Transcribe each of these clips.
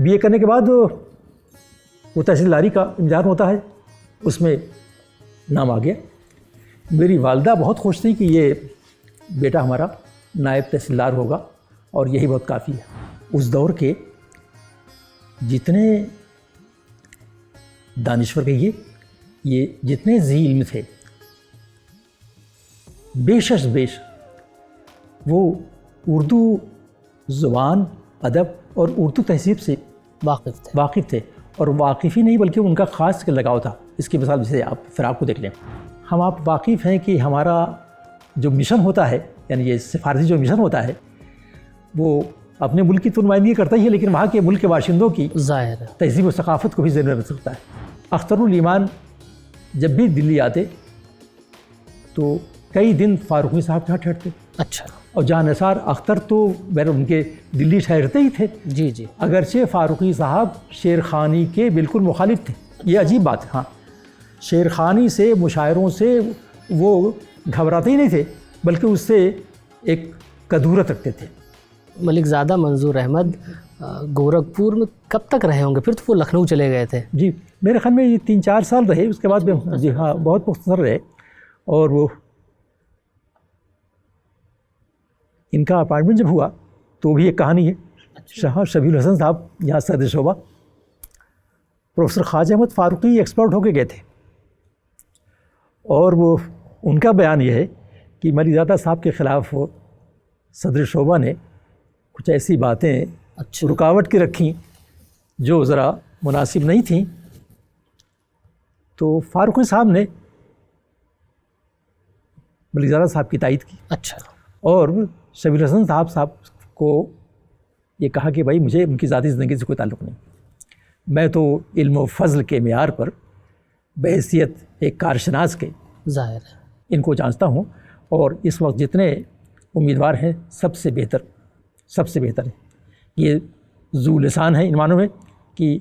Be اے کرنے کے بعد وہ تحصیلداری کا امتحان ہوتا ہے، اس میں نام آ گیا۔ میری والدہ بہت خوش تھیں کہ یہ بیٹا ہمارا نائب تحصیلدار ہوگا اور یہی بہت کافی ہے۔ اس دور کے جتنے دانشور کہیے، یہ جتنے ذی علم تھے، بیش از بیش وہ اردو زبان، ادب اور اردو تہذیب سے واقف تھے، اور واقف ہی نہیں بلکہ ان کا خاص لگاؤ تھا۔ اس کی مثال جیسے آپ فراق کو دیکھ لیں، ہم آپ واقف ہیں کہ ہمارا جو مشن ہوتا ہے، یعنی یہ سفارتی جو مشن ہوتا ہے، وہ اپنے ملک کی تو نمائندگی کرتا ہی ہے، لیکن وہاں کے ملک کے باشندوں کی ظاہر تہذیب و ثقافت کو بھی ذہن میں رکھ سکتا ہے۔ اختر الایمان جب بھی دلی آتے تو کئی دن فاروقی صاحب کے یہاں ٹھہرتے۔ اچھا۔ اور جہاں نثار اختر تو بہر ان کے دلی ٹھہرتے ہی تھے، جی جی، اگرچہ فاروقی صاحب شیر خانی کے بالکل مخالف تھے۔ یہ عجیب بات ہے۔ ہاں، شیر خانی سے، مشاعروں سے وہ گھبراتے ہی نہیں تھے، بلکہ اس سے ایک کدورت رکھتے تھے۔ ملک زادہ منظور احمد گورکھپور میں کب تک رہے ہوں گے؟ پھر تو وہ لکھنؤ چلے گئے تھے۔ جی، میرے خیال میں یہ 3-4 سال رہے، اس کے بعد میں جی ہاں بہت مختصر رہے۔ اور وہ ان کا اپائنٹمنٹ جب ہوا تو بھی ایک کہانی ہے۔ شاہ شبیل الحسن صاحب یہاں صدر شعبہ، پروفیسر خواجہ احمد فاروقی ایکسپرٹ ہو کے گئے تھے، اور وہ ان کا بیان یہ ہے کہ ملک زادہ صاحب کے خلاف صدر شعبہ نے کچھ ایسی باتیں رکاوٹ کی رکھیں جو ذرا مناسب نہیں تھیں، تو فاروقی صاحب نے ملک زادہ صاحب کی تائید کی۔ اچھا۔ اور شبیل الحسن صاحب کو یہ کہا کہ بھائی مجھے ان کی ذاتی زندگی سے کوئی تعلق نہیں، میں تو علم و فضل کے معیار پر بحیثیت ایک کارشناس کے ظاہر ہے ان کو جانتا ہوں، اور اس وقت جتنے امیدوار ہیں سب سے بہتر ہے۔ یہ ذو لسان ہے ان معنوں میں کہ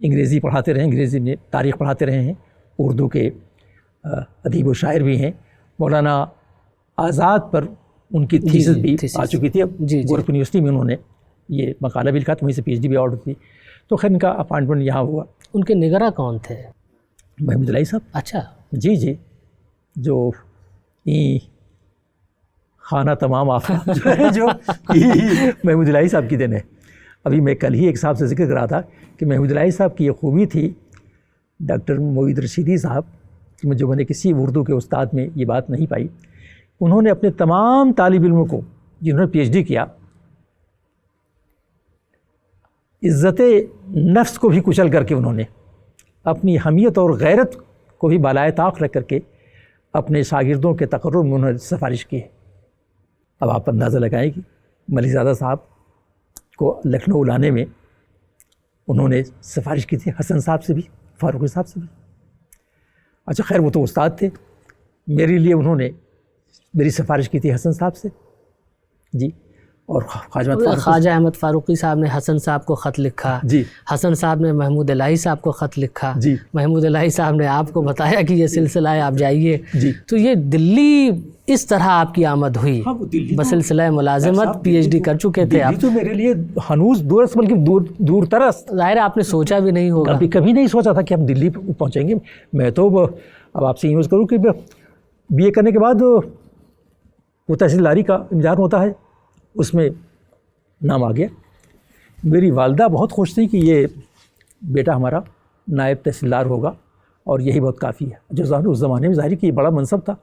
انگریزی پڑھاتے رہے، انگریزی میں تاریخ پڑھاتے رہے ہیں، اردو کے ادیب و شاعر بھی ہیں۔ مولانا آزاد پر ان کی تھیسس بھی آ چکی تھی، اب گورکھپور یونیورسٹی میں انہوں نے یہ مقالہ بھی لکھا، تو وہیں سے پی ایچ ڈی بھی آرڈر تھی۔ تو خیر ان کا اپائنٹمنٹ یہاں ہوا۔ ان کے نگراں کون تھے؟ محمود الہی صاحب۔ اچھا۔ جی جی، جو خانہ تمام آفات جو محمود الہی صاحب کی دین ہے۔ ابھی میں کل ہی ایک صاحب سے ذکر کر رہا تھا کہ محمود الہی صاحب کی یہ خوبی تھی، ڈاکٹر معید رشیدی صاحب، جو میں نے کسی اردو کے استاد میں یہ بات نہیں پائی، انہوں نے اپنے تمام طالب علموں کو جنہوں نے پی ایچ ڈی کیا، عزت نفس کو بھی کچل کر کے انہوں نے اپنی حمیت اور غیرت کو بھی بالائے طاق رکھ کر کے اپنے شاگردوں کے تقرر میں انہوں نے سفارش کی ہے۔ اب آپ اندازہ لگائیں کہ ملک زادہ صاحب کو لکھنؤ لانے میں انہوں نے سفارش کی تھی حسن صاحب سے بھی، فاروقی صاحب سے بھی۔ اچھا خیر، وہ تو استاد تھے، میرے لیے انہوں نے میری سفارش کی تھی حسن صاحب سے جی، اور خواجہ احمد فاروقی صاحب نے حسن صاحب کو خط لکھا جی، حسن صاحب نے محمود الہی صاحب کو خط لکھا جی، محمود الہی صاحب نے آپ کو بتایا کہ یہ سلسلہ ہے، آپ جائیے جی۔ تو یہ دلی اس طرح آپ کی آمد ہوئی بسلسلہ ملازمت، پی ایچ ڈی کر چکے تھے آپ، تو میرے لیے ہنوز دورس بلکہ دور ترس، ظاہر ہے آپ نے سوچا بھی نہیں ہوگا، کبھی نہیں سوچا تھا کہ ہم دلی پہنچیں گے۔ میں تو اب آپ سے یوز کروں کہ بی اے کرنے کے بعد وہ تحصیلداری کا امتحان ہوتا ہے، اس میں نام آ گیا۔ میری والدہ بہت خوش تھیں کہ یہ بیٹا ہمارا نائب تحصیلدار ہوگا اور یہی بہت کافی ہے، جو اس زمانے میں ظاہر کہ یہ بڑا منصب تھا۔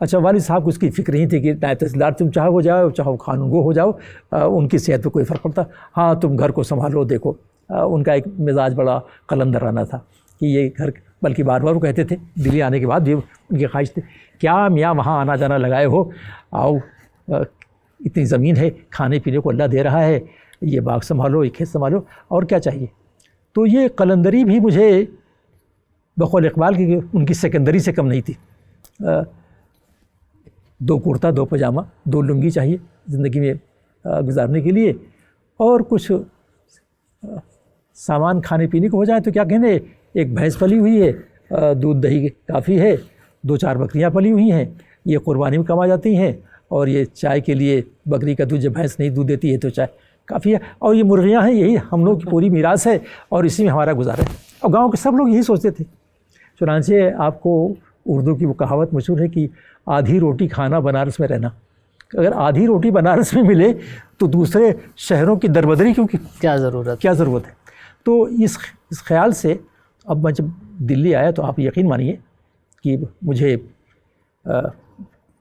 اچھا، والد صاحب کو اس کی فکر نہیں تھی کہ نائب تحصیلدار تم چاہو ہو جاؤ چاہو قانون گو ہو جاؤ، ان کی صحت پہ کوئی فرق پڑتا، ہاں تم گھر کو سنبھالو۔ دیکھو ان کا ایک مزاج بڑا قلندرانہ تھا کہ یہ گھر، بلکہ بار بار وہ کہتے تھے دلی آنے کے بعد بھی ان کی خواہش تھی، کیا میاں وہاں آنا جانا لگائے ہو، آؤ اتنی زمین ہے، کھانے پینے کو اللہ دے رہا ہے، یہ باغ سنبھالو، یہ کھیت سنبھالو، اور کیا چاہیے۔ تو یہ قلندری بھی مجھے بقول اقبال کی ان کی سیکنڈری سے کم نہیں تھی۔ 2 کرتا 2 پاجامہ 2 لنگی چاہیے زندگی میں گزارنے کے لیے، اور کچھ سامان کھانے پینے کو ہو جائے تو کیا کہنے، ایک بھینس پلی ہوئی ہے، دودھ دہی کافی ہے، 2-4 بکریاں پلی ہوئی ہیں، یہ قربانی میں کما جاتی ہیں، اور یہ چائے کے لیے بکری کا دودھ جب بھینس نہیں دودھ دیتی ہے تو چائے کافی ہے. اور یہ مرغیاں ہیں، یہی ہم لوگ کی پوری میراث ہے اور اسی میں ہمارا گزارا ہے. اور گاؤں کے سب لوگ یہی سوچتے تھے. چنانچہ آپ کو اردو کی وہ کہاوت مشہور ہے کہ آدھی روٹی کھانا بنارس میں رہنا. اگر آدھی روٹی بنارس میں ملے تو دوسرے شہروں کی دربدری کیا ضرورت ہے. تو اس خیال سے اب میں جب دلی آیا تو آپ یقین مانیے کہ مجھے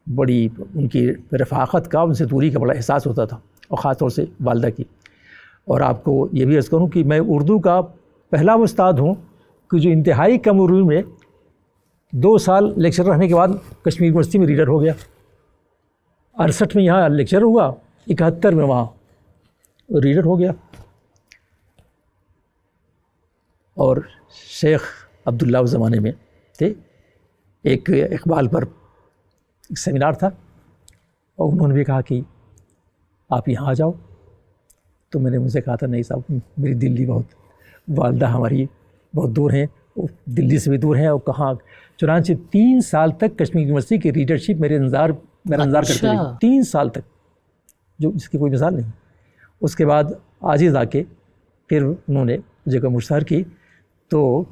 بڑی ان کی رفاقت کا، ان سے دوری کا بڑا احساس ہوتا تھا، اور خاص طور سے والدہ کی. اور آپ کو یہ بھی عرض کروں کہ میں اردو کا پہلا وہ استاد ہوں کہ جو انتہائی کم عمر میں 2 سال لیکچر رہنے کے بعد کشمیر یونیورسٹی میں ریڈر ہو گیا. 68 میں یہاں لیکچر ہوا، 71 میں وہاں ریڈر ہو گیا. اور شیخ عبداللہ اس زمانے میں تھے. ایک اقبال پر ایک سیمینار تھا اور انہوں نے بھی کہا کہ آپ یہاں آ جاؤ. تو میں نے ان سے کہا تھا نہیں صاحب، میری دلی بہت، والدہ ہماری بہت دور ہیں، دلی سے بھی دور ہیں، اور کہاں. چنانچہ 3 سال تک کشمیر یونیورسٹی کی ریڈرشپ میرا انتظار کرتے رہے. 3 سال تک، جو اس کی کوئی مثال نہیں. اس کے بعد عاجز آ کے پھر انہوں نے جگہ مشتہر کی تو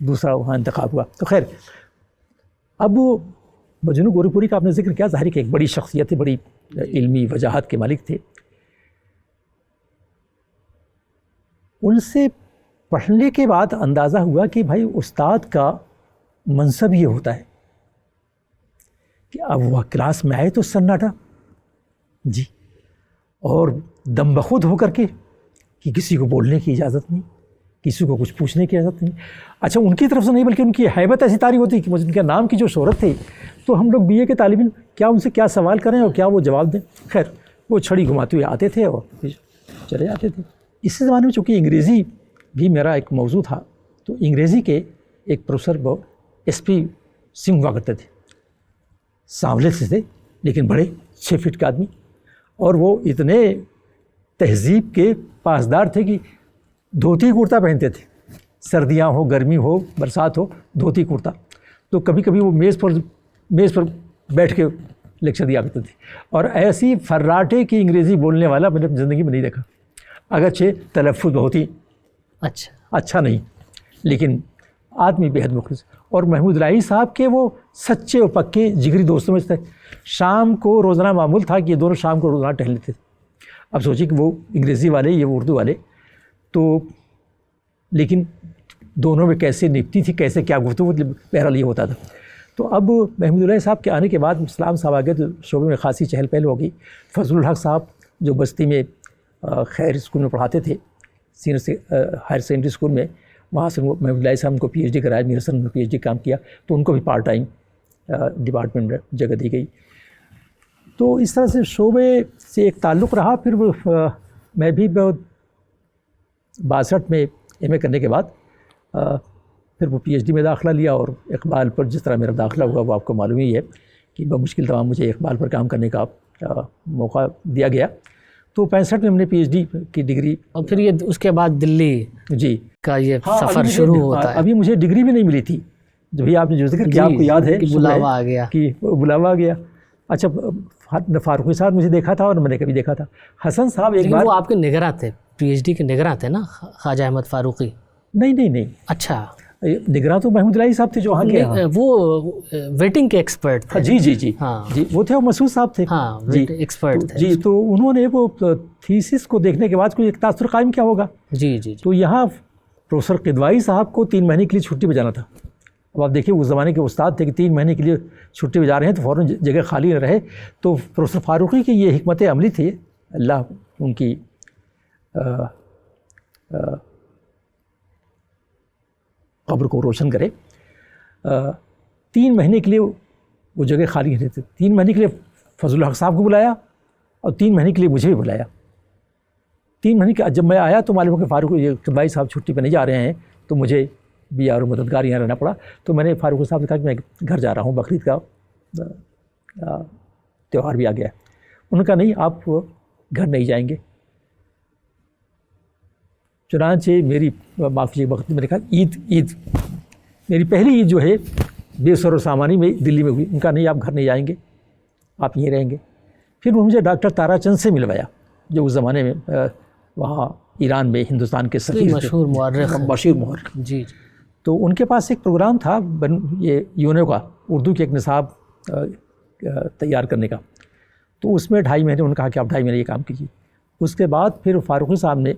دوسرا وہاں انتخاب ہوا. تو خیر، اب مجنو گوری پوری کا آپ نے ذکر کیا، ظاہر کہ ایک بڑی شخصیت تھی، بڑی علمی وجاہت کے مالک تھے. ان سے پڑھنے کے بعد اندازہ ہوا کہ بھائی استاد کا منصب یہ ہوتا ہے کہ اب وہ کلاس میں آئے تو سناٹا جی، اور دم بخود ہو کر کے کہ کسی کو بولنے کی اجازت نہیں، کسی کو کچھ پوچھنے کی اجازت نہیں. اچھا، ان کی طرف سے نہیں بلکہ ان کی ہیبت ایسی طاری ہوتی کہ مجھے ان کے نام کی جو شہرت تھی، تو ہم لوگ BA کے طالب علم کیا ان سے کیا سوال کریں اور کیا وہ جواب دیں. خیر، وہ چھڑی گھماتے ہوئے آتے تھے اور پھر چلے جاتے تھے. اسی زمانے میں چونکہ انگریزی بھی میرا ایک موضوع تھا، تو انگریزی کے ایک پروفیسر وہ SP سنگھ ہوا کرتے تھے. سانولے سے تھے لیکن بڑے 6 فٹ کا آدمی، اور وہ اتنے تہذیب کے پاسدار تھے کہ دھوتی کرتا پہنتے تھے. سردیاں ہو، گرمی ہو، برسات ہو، دھوتی کرتا. تو کبھی کبھی وہ میز پر بیٹھ کے لیکچر دیا کرتے تھے. اور ایسی فراٹے کی انگریزی بولنے والا میں نے اپنی زندگی میں نہیں دیکھا. اگرچہ تلفظ بہت ہی اچھا نہیں، لیکن آدمی بے حد مخلص. اور محمود الہی صاحب کے وہ سچے اور پکے جگری دوستوں میں تھے. شام کو روزانہ معمول تھا کہ یہ دونوں شام کو روزانہ ٹہل لیتے تھے. اب سوچیں کہ وہ انگریزی والے، یہ وہ اردو والے، تو لیکن دونوں میں کیسے نپٹی تھی، کیسے کیا گفتگو، بہرحال یہ ہوتا تھا. تو اب محمود الہی صاحب کے آنے کے بعد اسلام صاحب آگے تو شعبے میں خاصی چہل پہل ہو گئی. فضل الحق صاحب جو بستی میں خیر اسکول میں پڑھاتے تھے، ہائر سیکنڈری اسکول میں، وہاں سے محمود الہی صاحب کو PhD کرایا. میرے سن میں PhD کام کیا تو ان کو بھی پارٹ ٹائم ڈپارٹمنٹ میں جگہ دی گئی. تو اس طرح سے شعبے سے ایک تعلق رہا. پھر میں بھی 62 میں MA کرنے کے بعد پھر وہ PhD میں داخلہ لیا. اور اقبال پر جس طرح میرا داخلہ ہوا وہ آپ کو معلوم ہی ہے کہ بمشکل تمام مجھے اقبال پر کام کرنے کا موقع دیا گیا. تو 65 میں ہم نے PhD کی ڈگری. اور پھر یہ اس کے بعد دلی جی کا یہ سفر شروع ہوتا ہے. ابھی مجھے ڈگری بھی نہیں ملی تھی. جب بھی آپ نے جو ذکر کیا، آپ کو یاد ہے بلاوا آ گیا کہ بلاوا آ گیا. اچھا، فاروقی صاحب مجھے دیکھا تھا اور میں نے کبھی دیکھا تھا. حسن صاحب ایک بار، وہ آپ کے نگراں تھے، PhD کے نگراں تھے نا خواجہ احمد فاروقی؟ نہیں. اچھا، نگراں تو محمود الہی صاحب تھے جو وہاں کے، وہ ویٹنگ کے ایکسپرٹ تھے. جی وہ تھے. اور مسعود صاحب تھے جی، ایکسپرٹ تھے جی. تو انہوں نے وہ تھیسس کو دیکھنے کے بعد کوئی ایک تاثر قائم کیا ہوگا. جی. تو یہاں پروفیسر قدوائی صاحب کو 3 مہینے کے لیے چھٹی پہ جانا تھا. اب آپ دیکھیے اس زمانے کے استاد تھے کہ 3 مہینے کے لیے چھٹی پہ جا رہے ہیں تو فوراً جگہ خالی نہ رہے. تو پروفیسر فاروقی کی یہ حکمت عملی تھی، اللہ ان کی قبر کو روشن کرے. 3 مہینے کے لیے وہ جگہ خالی رہتے. 3 مہینے کے لیے فضل الحق صاحب کو بلایا اور 3 مہینے کے لیے مجھے بھی بلایا. 3 مہینے کے جب میں آیا تو معلوم ہو کہ فاروق قدوائی صاحب چھٹی پہ نہیں جا رہے ہیں، تو مجھے بھی اور مددگار یہاں رہنا پڑا. تو میں نے فاروق صاحب سے کہا کہ میں گھر جا رہا ہوں، بقرعید کا تہوار بھی آ گیا ہے. انہوں نے کہا نہیں، آپ گھر نہیں جائیں گے. چنانچہ میری معافی وقت میں نے کہا عید میری پہلی عید جو ہے بے سر و سامانی میں دلی میں ہوئی. ان کا نہیں، آپ گھر نہیں جائیں گے، آپ یہیں رہیں گے. پھر مجھے ڈاکٹر تارا چند سے ملوایا جو اس زمانے میں وہاں ایران میں ہندوستان کے سفیر تھے، مشہور مورخ، مشہور مورخ. جی جی. تو ان کے پاس ایک پروگرام تھا یہ یونیو کا، اردو کے ایک نصاب تیار کرنے کا. تو اس میں 2.5 مہینے انہوں نے کہا کہ آپ 2.5 مہینے یہ کام کیجیے. اس کے بعد پھر فاروقی صاحب نے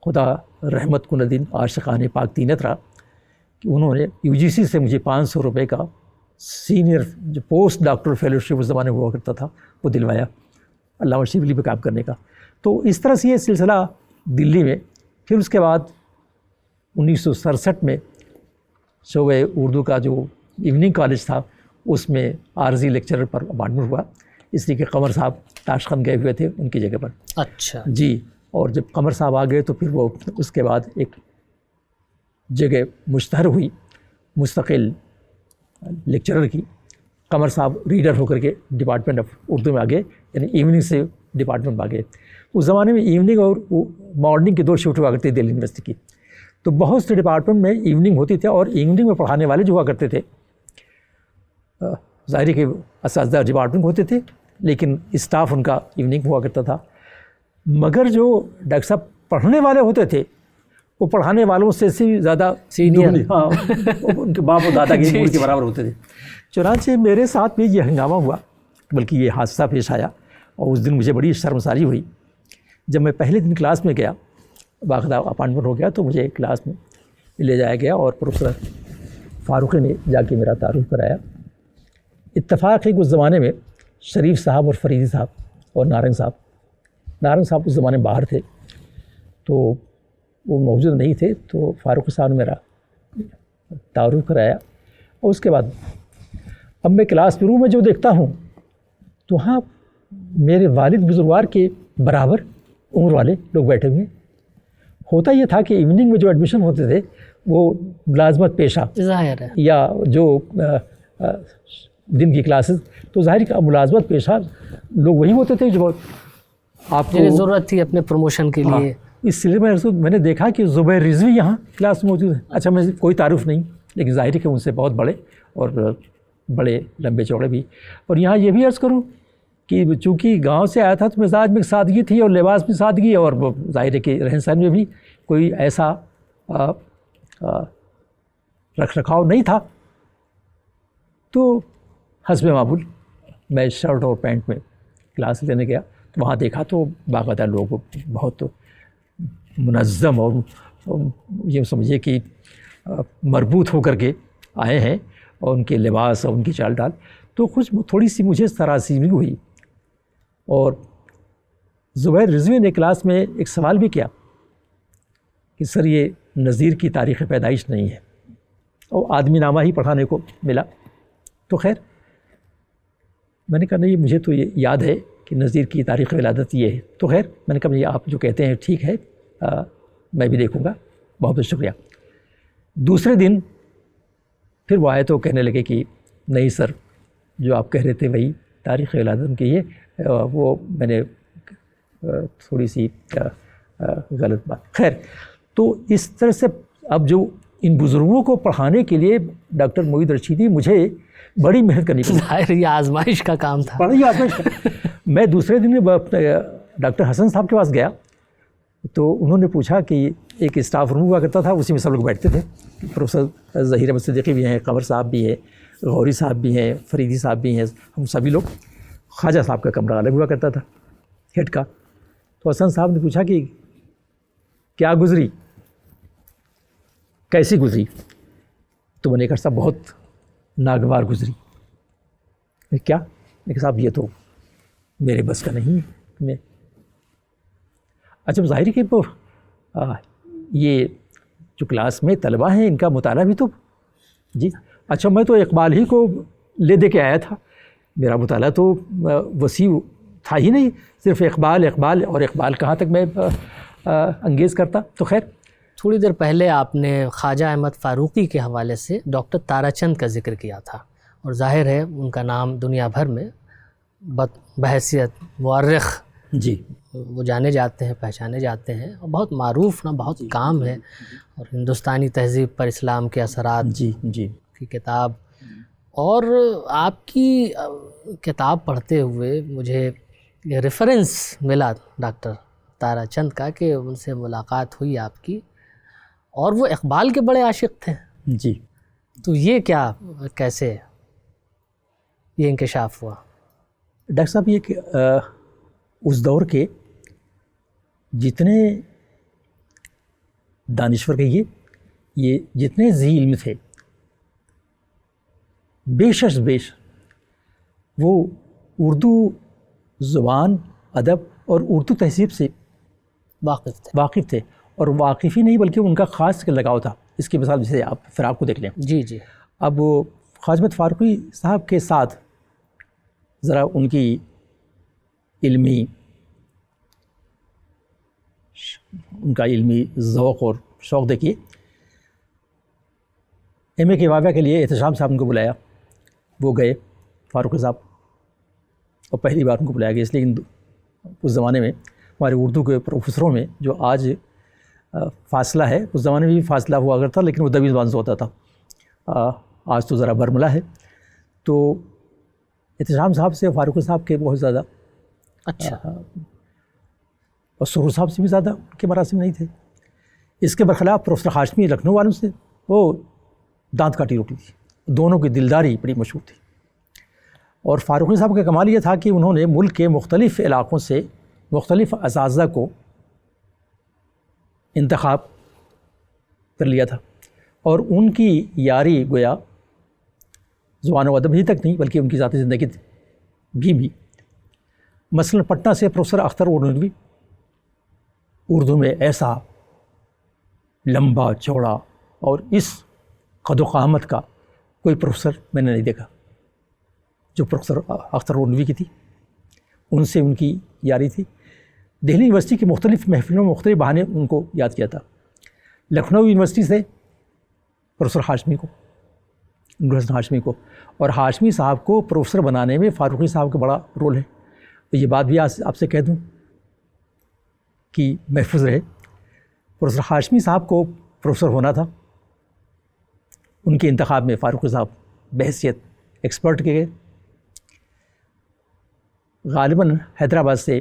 خدا رحمت کن الدین عاشقان پاک تینت رہا کہ انہوں نے UGC سے مجھے 500 روپے کا سینئر جو پوسٹ ڈاکٹر فیلوشپ اس زمانے میں ہوا کرتا تھا وہ دلوایا علامہ شبلی پہ کام کرنے کا. تو اس طرح سے یہ سلسلہ دلی میں. پھر اس کے بعد 1967 میں شعبہ اردو کا جو ایوننگ کالج تھا اس میں عارضی لیکچرر پر اپائنٹمنٹ ہوا، اس لیے کہ قمر صاحب تاشقند گئے ہوئے تھے ان کی جگہ پر. اچھا جی. اور جب قمر صاحب آ گئے تو پھر وہ اس کے بعد ایک جگہ مشتہر ہوئی مستقل لیکچرر کی. قمر صاحب ریڈر ہو کر کے ڈپارٹمنٹ آف اردو میں آ گئے، یعنی ایوننگ سے ڈپارٹمنٹ میں آ گئے. اس زمانے میں ایوننگ اور مارننگ کی 2 شفٹ ہوا کرتی دہلی یونیورسٹی کی. تو بہت سے ڈپارٹمنٹ میں ایوننگ ہوتی تھی اور ایوننگ میں پڑھانے والے جو ہوا کرتے تھے ظاہر کے اساتذہ ڈپارٹمنٹ ہوتے تھے لیکن اسٹاف ان کا ایوننگ ہوا کرتا تھا. مگر جو ڈاکٹر صاحب پڑھنے والے ہوتے تھے وہ پڑھانے والوں سے زیادہ سینئر، ہاں ان کے باپ و دادا کی عمر کے برابر ہوتے تھے. چنانچہ میرے ساتھ بھی یہ ہنگامہ ہوا، بلکہ یہ حادثہ پیش آیا اور اس دن مجھے بڑی شرمساری ہوئی. جب میں پہلے دن کلاس میں گیا، باقاعدہ اپائنٹمنٹ ہو گیا، تو مجھے کلاس میں لے جایا گیا اور پروفیسر فاروقی نے جا کے میرا تعارف کرایا. اتفاق ہے کہ اس زمانے میں شریف صاحب اور فریدی صاحب اور نارنگ صاحب اس زمانے میں باہر تھے تو وہ موجود نہیں تھے. تو فاروقی صاحب نے میرا تعارف کرایا اور اس کے بعد اب میں کلاس روم میں جو دیکھتا ہوں تو وہاں میرے والد بزرگوار کے برابر عمر والے لوگ بیٹھے ہوئے. ہوتا یہ تھا کہ ایوننگ میں جو ایڈمیشن ہوتے تھے وہ ملازمت پیشہ ظاہر ہے یا جو دن کی کلاسز، تو ظاہر کا ملازمت پیشہ لوگ وہی ہوتے تھے جو آپ کو ضرورت تھی اپنے پروموشن کے لیے. اس سلسلے میں نے دیکھا کہ زبیر رضوی یہاں کلاس میں موجود ہے. اچھا میں کوئی تعارف نہیں، لیکن ظاہر ہے کہ ان سے بہت بڑے اور بڑے لمبے چوڑے بھی. اور یہاں یہ بھی عرض کروں کہ چونکہ گاؤں سے آیا تھا تو مزاج میں سادگی تھی اور لباس میں سادگی، اور ظاہر ہے کہ رہن سہن میں بھی کوئی ایسا رکھ رکھاؤ نہیں تھا. تو حسب معمول میں شرٹ اور پینٹ میں کلاس لینے گیا تو وہاں دیکھا تو باقاعدہ لوگ بہت منظم اور یہ سمجھیے کہ مربوط ہو کر کے آئے ہیں اور ان کے لباس اور ان کی چال ڈال. تو کچھ تھوڑی سی مجھے سراسیمی ہوئی. اور زبیر رضوی نے کلاس میں ایک سوال بھی کیا کہ سر یہ نذیر کی تاریخ پیدائش نہیں ہے، اور آدمی نامہ ہی پڑھانے کو ملا. تو خیر میں نے کہا نہیں مجھے تو یہ یاد ہے کہ نذیر کی تاریخ ولادت یہ ہے. تو خیر میں نے کہا یہ آپ جو کہتے ہیں ٹھیک ہے، میں بھی دیکھوں گا، بہت بہت شکریہ. دوسرے دن پھر وہ آئے تو کہنے لگے کہ نہیں سر جو آپ کہہ رہے تھے وہی تاریخ ولادت کی ہے، وہ میں نے تھوڑی سی غلط بات. خیر تو اس طرح سے اب جو ان بزرگوں کو پڑھانے کے لیے ڈاکٹر معید رشیدی مجھے بڑی محنت کرنی پڑی. ظاہر یہ آزمائش کا کام تھا. بڑی آزمائش کا. میں دوسرے دن ڈاکٹر حسن صاحب کے پاس گیا تو انہوں نے پوچھا کہ ایک اسٹاف روم ہوا کرتا تھا، اسی میں سب لوگ بیٹھتے تھے. پروفیسر ظہیر احمد صدیقی بھی ہیں، قمر صاحب بھی ہیں، غوری صاحب بھی ہیں، فریدی صاحب بھی ہیں، ہم سبھی لوگ. خواجہ صاحب کا کمرہ الگ ہوا کرتا تھا ہیڈ کا. تو حسن صاحب نے پوچھا کہ کیا گزری، کیسی گزری؟ تو میں نے کہا صاحب بہت ناگوار گزری. کیا؟ میں کہا صاحب یہ تو میرے بس کا نہیں ہے. میں اچھا ظاہر ہے کہ یہ جو کلاس میں طلبہ ہیں ان کا مطالعہ بھی تو جی اچھا میں تو اقبال ہی کو لے دے کے آیا تھا. میرا مطالعہ تو وسیع تھا ہی نہیں، صرف اقبال اور اقبال کہاں تک میں انگیز کرتا. تو خیر تھوڑی دیر پہلے آپ نے خواجہ احمد فاروقی کے حوالے سے ڈاکٹر تارا چند کا ذکر کیا تھا، اور ظاہر ہے ان کا نام دنیا بھر میں بحیثیت مورخ جی وہ جانے جاتے ہیں، پہچانے جاتے ہیں، اور بہت معروف بہت کام ہے. اور ہندوستانی تہذیب پر اسلام کے اثرات جی کی کتاب. اور آپ کی کتاب پڑھتے ہوئے مجھے یہ ریفرنس ملا ڈاکٹر تارا چند کا کہ ان سے ملاقات ہوئی آپ کی اور وہ اقبال کے بڑے عاشق تھے. جی. تو یہ کیا کیسے یہ انکشاف ہوا؟ ڈاکٹر صاحب یہ کہ اس دور کے جتنے دانشور کہیے یہ جتنے ذی علم تھے بیش از بیش وہ اردو زبان ادب اور اردو تہذیب سے واقف تھے اور واقف ہی نہیں بلکہ ان کا خاص لگاؤ تھا. اس کی مثال جیسے آپ فراق کو دیکھ لیں. جی جی. اب خواجہ احمد فاروقی صاحب کے ساتھ ذرا ان کی علمی ان کا علمی ذوق اور شوق دیکھیے. ایم اے کے واقعہ کے لیے احتشام صاحب ان کو بلایا, وہ گئے فاروقی صاحب, اور پہلی بار ان کو بلایا گیا اس لیے اس زمانے میں ہمارے اردو کے پروفیسروں میں جو آج فاصلہ ہے اس زمانے میں بھی فاصلہ ہوا کرتا لیکن وہ دبی زبان سے ہوتا تھا. آج تو ذرا برملا ہے. تو احتشام صاحب سے فاروقی صاحب کے بہت زیادہ اچھا اور سرور صاحب سے بھی زیادہ ان کے مراسم نہیں تھے. اس کے برخلاف پروفیسر ہاشمی لکھنؤ والوں سے وہ دانت کاٹی روٹی تھی. دونوں کی دلداری بڑی مشہور تھی. اور فاروقی صاحب کا کمال یہ تھا کہ انہوں نے ملک کے مختلف علاقوں سے مختلف اساتذہ کو انتخاب کر لیا تھا اور ان کی یاری گویا زبان و ادب ہی تک نہیں بلکہ ان کی ذاتی زندگی بھی. مثلا پٹنہ سے پروفیسر اختر اورنگوی اردو میں ایسا لمبا چوڑا اور اس قد و قامت کا کوئی پروفیسر میں نے نہیں دیکھا جو پروفیسر اختر اورنگوی کی تھی. ان سے ان کی یاری تھی. دہلی یونیورسٹی کے مختلف محفلوں میں مختلف بہانے ان کو یاد کیا تھا. لکھنؤ یونیورسٹی سے پروفیسر ہاشمی کو نور ہاشمی کو اور ہاشمی صاحب کو پروفیسر بنانے میں فاروقی صاحب کا بڑا رول ہے. تو یہ بات بھی آپ سے کہہ دوں کہ محفوظ رہے. پروفیسر ہاشمی صاحب کو پروفیسر ہونا تھا. ان کے انتخاب میں فاروقی صاحب بحیثیت ایکسپرٹ کے گئے. غالباً حیدرآباد سے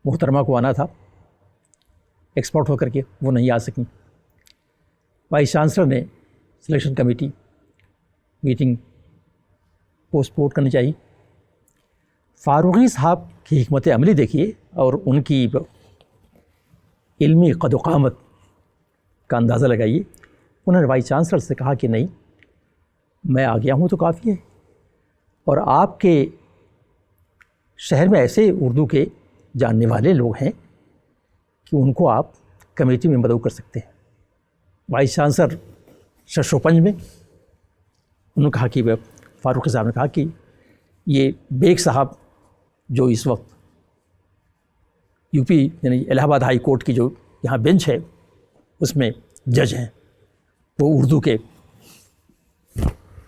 محترمہ کو آنا تھا ایکسپرٹ ہو کر کے, وہ نہیں آ سکیں. وائس چانسلر نے سلیکشن کمیٹی میٹنگ پوسٹ پون کرنی چاہیے. فاروقی صاحب کی حکمت عملی دیکھیے اور ان کی علمی قد و قامت کا اندازہ لگائیے. انہوں نے وائس چانسلر سے کہا کہ نہیں, میں آ گیا ہوں تو کافی ہے, اور آپ کے شہر میں ایسے اردو کے جاننے والے لوگ ہیں کہ ان کو آپ کمیٹی میں مدعو کر سکتے ہیں. وائس چانسلر شش و پنج میں انہوں نے کہا کہ فاروقی صاحب نے کہا کہ یہ بیگ صاحب جو اس وقت یو پی یعنی الہ آباد ہائی کورٹ کی جو یہاں بینچ ہے اس میں جج ہیں, وہ اردو کے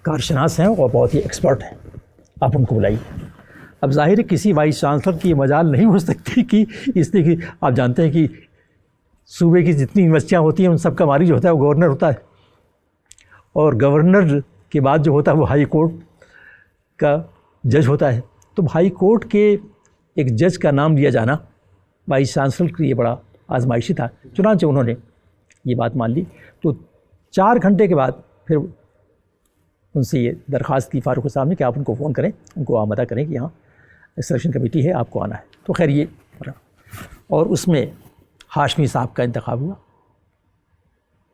کارشناس ہیں اور بہت ہی ایکسپرٹ ہیں, آپ ان کو بلائیے. اب ظاہر ہے کسی وائس چانسلر کی یہ مجال نہیں ہو سکتی کہ اس لیے کہ آپ جانتے ہیں کہ صوبے کی جتنی یونیورسٹیاں ہوتی ہیں ان سب کا مالک جو ہوتا ہے وہ گورنر ہوتا ہے, اور گورنر کے بعد جو ہوتا ہے وہ ہائی کورٹ کا جج ہوتا ہے. تو ہائی کورٹ کے ایک جج کا نام لیا جانا وائس چانسلر کے لیے بڑا آزمائشی تھا. چنانچہ انہوں نے یہ بات مان لی. تو 4 گھنٹے کے بعد پھر ان سے یہ درخواست کی فاروقی صاحب نے کہ آپ ان کو فون کریں, ان کو آمدہ کریں کہ یہاں سلیکشن کمیٹی ہے, آپ کو آنا ہے. تو خیر یہ, اور اس میں ہاشمی صاحب کا انتخاب ہوا.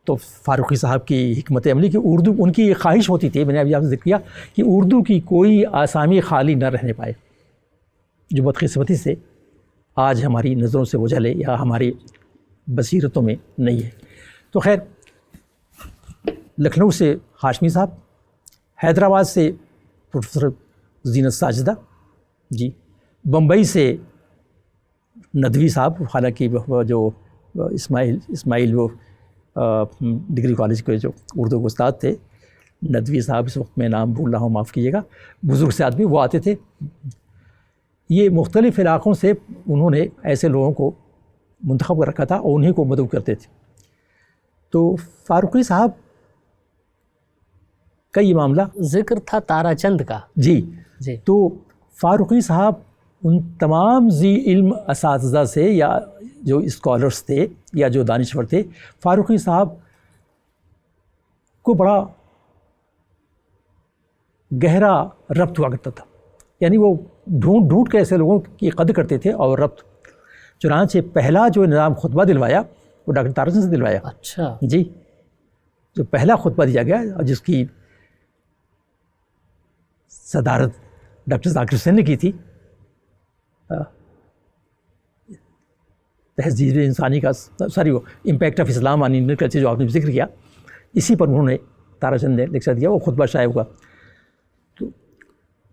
تو فاروقی صاحب کی حکمت عملی کی اردو ان کی خواہش ہوتی تھی, میں نے ابھی آپ سے ذکر کیا کہ اردو کی کوئی آسامی خالی نہ رہنے پائے, جو بدقسمتی سے آج ہماری نظروں سے اوجھل ہے یا ہماری بصیرتوں میں نہیں ہے. تو خیر لکھنؤ سے ہاشمی صاحب, حیدرآباد سے پروفیسر زینت ساجدہ جی, بمبئی سے ندوی صاحب, حالانکہ جو اسماعیل وہ ڈگری کالج کے جو اردو کے استاد تھے, ندوی صاحب, اس وقت میں نام بھول رہا ہوں معاف کیجیے گا, بزرگ سے آدمی وہ آتے تھے. یہ مختلف علاقوں سے انہوں نے ایسے لوگوں کو منتخب کر رکھا تھا اور انہیں کو مدعو کرتے تھے. تو فاروقی صاحب کا یہ معاملہ ذکر تھا تارا چند کا. جی جی. تو فاروقی صاحب ان تمام ذی علم اساتذہ سے یا جو اسکالرس تھے یا جو دانشور تھے، فاروقی صاحب کو بڑا گہرا ربط ہوا کرتا تھا، یعنی وہ ڈھونڈ کے ایسے لوگوں کی قدر کرتے تھے اور ربط. چنانچہ پہلا جو نظام خطبہ دلوایا وہ ڈاکٹر تارا چند سے دلوایا. اچھا جی، جو پہلا خطبہ دیا گیا اور جس کی صدارت ڈاکٹر ذاکر حسین نے کی تھی، تہذیب انسانی کا وہ impact of Islam on Indian culture جو آپ نے ذکر کیا، اسی پر انہوں نے تارا چند نے لیکچر دیا، وہ خطبہ شائع ہوا. تو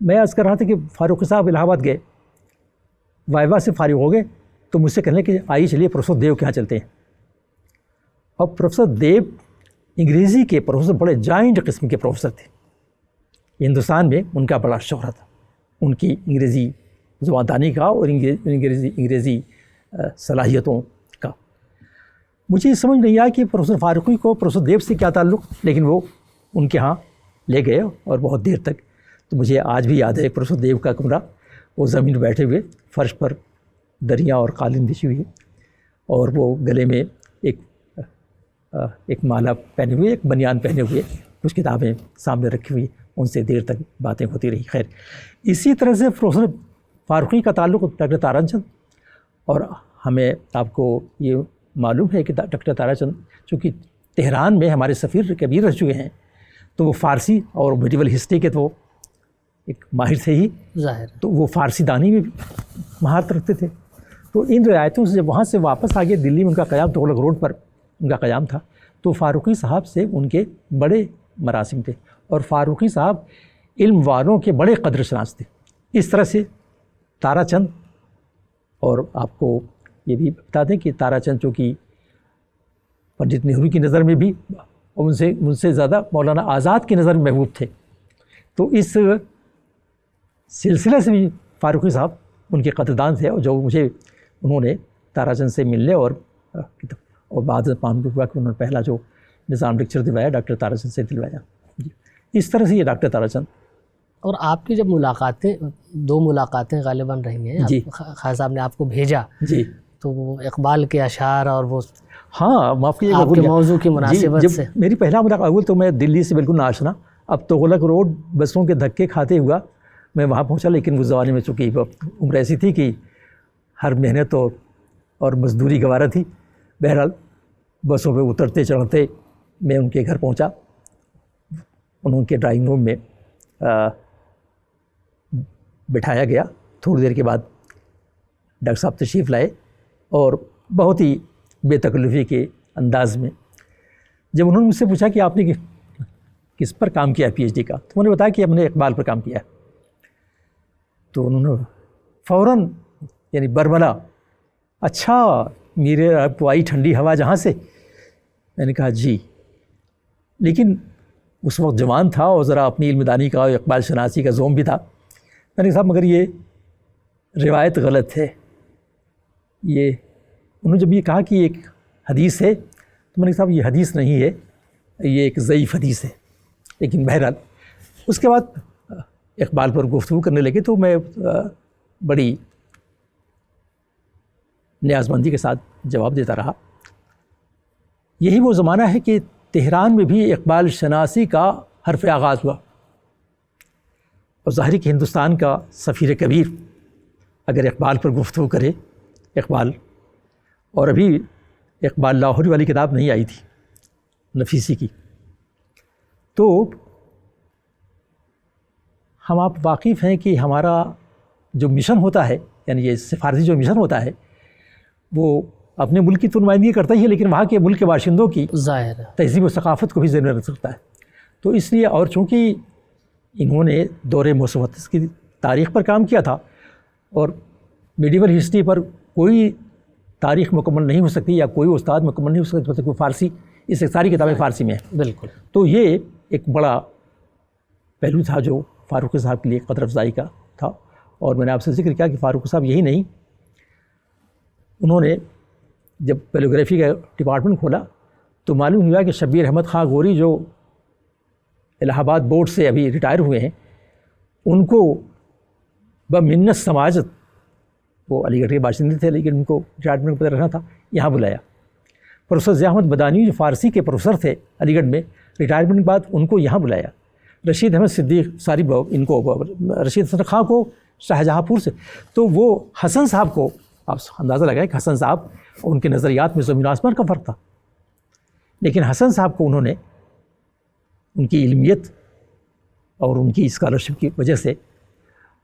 میں عرض کر رہا تھا کہ فاروقی صاحب الہ آباد گئے، وائوا سے فارغ ہو گئے تو مجھ سے کہنے کہ آئیے چلیے پروفیسر دیو کے یہاں چلتے ہیں. اور پروفیسر دیو انگریزی کے پروفیسر بڑے جائنٹ قسم کے پروفیسر تھے. ہندوستان میں ان کا بڑا شہرت تھا، ان کی انگریزی زبان دانی کا اور انگریزی صلاحیتوں کا. مجھے یہ سمجھ نہیں آیا کہ پروفیسر فاروقی کو پروفیسر دیو سے کیا تعلق، لیکن وہ ان کے ہاں لے گئے اور بہت دیر تک. تو مجھے آج بھی یاد ہے پروفیسر دیو کا کمرہ، وہ زمین پر بیٹھے ہوئے، فرش پر دریا اور قالین بچھی ہوئی، اور وہ گلے میں ایک مالا پہنے ہوئے، ایک بنیان پہنے ہوئے، کچھ کتابیں سامنے رکھی ہوئی، ان سے دیر تک باتیں ہوتی رہی. خیر، اسی طرح سے پروفیسر فاروقی کا تعلق ڈاکٹر تارا چند، اور ہمیں آپ کو یہ معلوم ہے کہ ڈاکٹر تارا چند چونکہ تہران میں ہمارے سفیر کبیر رہ چکے ہیں، تو وہ فارسی اور میڈیول ہسٹری کے تو ایک ماہر تھے ہی ظاہر، تو وہ فارسی دانی میں بھی مہارت رکھتے تھے. تو ان روایتوں سے جب وہاں سے واپس آ گئے دلی میں، ان کا قیام تغلق روڈ پر ان کا قیام تھا، تو فاروقی صاحب سے ان کے بڑے مراسم تھے، اور فاروقی صاحب علم والوں کے بڑے قدر شناس تھے. اس طرح سے تارا چند، اور آپ کو یہ بھی بتا دیں کہ تارا چند چونکہ پنڈت نہرو کی نظر میں بھی ان سے زیادہ مولانا آزاد کی نظر میں محبوب تھے. تو اس سلسلے سے بھی فاروقی صاحب ان کے قدردان تھے، اور جو مجھے انہوں نے تارا چند سے ملنے اور بعد میں معلوم ہوا کہ انہوں نے پہلا جو نظام لیکچر دلوایا ڈاکٹر تارا چند سے دلوایا. جی، اس طرح سے یہ ڈاکٹر تارا چند. اور آپ کی جب ملاقاتیں، 2 ملاقاتیں غالباً رہی ہیں، جی، خواجہ صاحب نے آپ کو بھیجا، جی، تو وہ اقبال کے اشعار اور وہ ہاں معاف کیجیے آپ کے موضوع کی مناسبت سے. میری پہلا ملاقات تو میں دلی سے بالکل ناشنا، اب تغلق روڈ بسوں کے دھکے کھاتے ہوا میں وہاں پہنچا، لیکن اس زمانے میں چونکہ عمر ایسی تھی کہ ہر محنت اور مزدوری گوارا تھی. بہرحال بسوں پہ اترتے چڑھتے میں ان کے گھر پہنچا. انہوں کے ڈرائنگ روم میں بٹھایا گیا. تھوڑی دیر کے بعد ڈاکٹر صاحب تشریف لائے، اور بہت ہی بے تکلفی کے انداز میں جب انہوں نے مجھ سے پوچھا کہ آپ نے کس پر کام کیا پی ایچ ڈی کا، تو میں نے بتایا کہ ہم نے اقبال پر کام کیا ہے. تو انہوں نے فوراً یعنی برملا، اچھا میرے اب تو آئی ٹھنڈی ہوا جہاں سے. میں نے کہا جی، لیکن اس وقت جوان تھا اور ذرا اپنی علم دانی کا اور اقبال شناسی کا زوم بھی تھا. میں نے کہا صاحب مگر یہ روایت غلط ہے. یہ انہوں نے جب یہ کہا کہ ایک حدیث ہے، تو میں نے کہا صاحب یہ حدیث نہیں ہے، یہ ایک ضعیف حدیث ہے. لیکن بہرحال اس کے بعد اقبال پر گفتگو کرنے لگے، تو میں بڑی نیازمندی کے ساتھ جواب دیتا رہا. یہی وہ زمانہ ہے کہ تہران میں بھی اقبال شناسی کا حرف آغاز ہوا، اور ظاہر کہ ہندوستان کا سفیر کبیر اگر اقبال پر گفتگو کرے، اقبال، اور ابھی اقبال لاہوری والی کتاب نہیں آئی تھی نفیسی کی، تو ہم آپ واقف ہیں کہ ہمارا جو مشن ہوتا ہے، یعنی یہ سفارتی جو مشن ہوتا ہے، وہ اپنے ملک کی تو نمائندگی کرتا ہی ہے، لیکن وہاں کے ملک کے باشندوں کی ظاہر ہے تہذیب و ثقافت کو بھی ذہن میں رکھ سکتا ہے. تو اس لیے، اور چونکہ انہوں نے دور موسوس کی تاریخ پر کام کیا تھا، اور میڈیول ہسٹری پر کوئی تاریخ مکمل نہیں ہو سکتی یا کوئی استاد مکمل نہیں ہو سکتا جب تک وہ فارسی، اس سے ساری کتابیں فارسی میں ہیں. بالکل. تو یہ ایک بڑا پہلو تھا جو فاروقی صاحب کے لیے قدر افزائی کا تھا. اور میں نے آپ سے ذکر کیا کہ فاروقی صاحب یہی نہیں، انہوں نے جب پیلیوگرافی کا ڈپارٹمنٹ کھولا تو معلوم ہوا کہ شبیر احمد خاں غوری جو الہ آباد بورڈ سے ابھی ریٹائر ہوئے ہیں، ان کو بمنت سماجت وہ علی گڑھ کے باشندے تھے لیکن ان کو ریٹائرمنٹ پر رہنا تھا، یہاں بلایا۔ پروفیسر ضیاء احمد بدانی جو فارسی کے پروفیسر تھے علی گڑھ میں، ریٹائرمنٹ کے بعد ان کو یہاں بلایا۔ رشید احمد صدیق ساری ان کو، رشید حسن خان کو شاہجہاں پور سے، تو وہ حسن صاحب کو آپ اندازہ لگائیں کہ حسن صاحب ان کے نظریات میں زمین و آسمان کا فرق تھا، لیکن حسن صاحب کو انہوں نے ان کی علمیت اور ان کی اسکالرشپ کی وجہ سے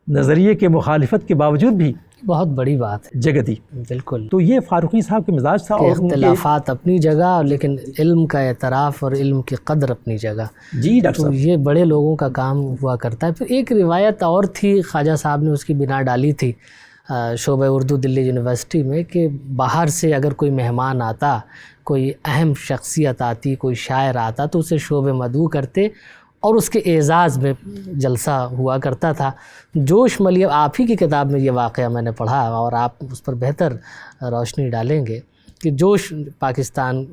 نظریے کے مخالفت کے باوجود بھی بہت بڑی بات ہے، جگہ دی۔ بالکل۔ تو یہ فاروقی صاحب کے مزاج تھا، اور اختلافات اپنی جگہ لیکن علم کا اعتراف اور علم کی قدر اپنی جگہ۔ جی ڈاکٹر تو صاحب، یہ بڑے لوگوں کا کام ہوا کرتا ہے۔ پھر ایک روایت اور تھی، خواجہ صاحب نے اس کی بنا ڈالی تھی شعبہ اردو دلی یونیورسٹی میں، کہ باہر سے اگر کوئی مہمان آتا، کوئی اہم شخصیت آتی، کوئی شاعر آتا، تو اسے شعبہ مدعو کرتے اور اس کے اعزاز میں جلسہ ہوا کرتا تھا۔ جوش ملیح، آپ ہی کی کتاب میں یہ واقعہ میں نے پڑھا اور آپ اس پر بہتر روشنی ڈالیں گے کہ جوش پاکستان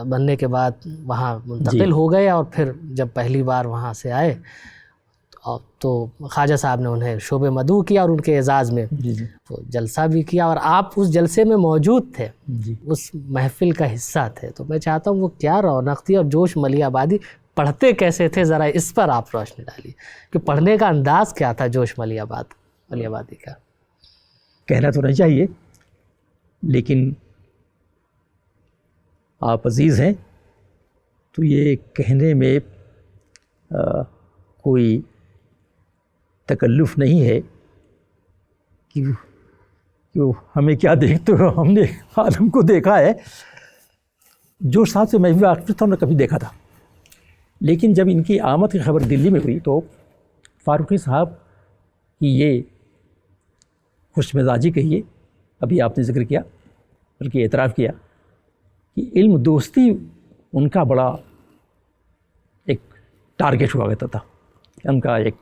بننے کے بعد وہاں منتقل ہو گئے، اور پھر جب پہلی بار وہاں سے آئے تو خواجہ صاحب نے انہیں شعبہ مدعو کیا اور ان کے اعزاز میں وہ جلسہ بھی کیا، اور آپ اس جلسے میں موجود تھے، اس محفل کا حصہ تھے۔ تو میں چاہتا ہوں وہ کیا رونق تھی، اور جوش ملیح آبادی پڑھتے کیسے تھے، ذرا اس پر آپ روشنی ڈالیے کہ پڑھنے کا انداز کیا تھا جوش ملیح آبادی کا۔ کہنا تو نہیں چاہیے لیکن آپ عزیز ہیں تو یہ کہنے میں کوئی تکلف نہیں ہے کہ ہمیں کیا دیکھتے ہو، ہم نے عالم کو دیکھا ہے۔ جوش صاحب سے میں بھی واقف تھا، انہوں نے کبھی دیکھا تھا، لیکن جب ان کی آمد کی خبر دلی میں ہوئی تو فاروقی صاحب کی یہ خوش مزاجی کہیے، ابھی آپ نے ذکر کیا بلکہ اعتراف کیا کہ علم دوستی ان کا بڑا ایک ٹارگیٹ ہوا کرتا تھا، ان کا ایک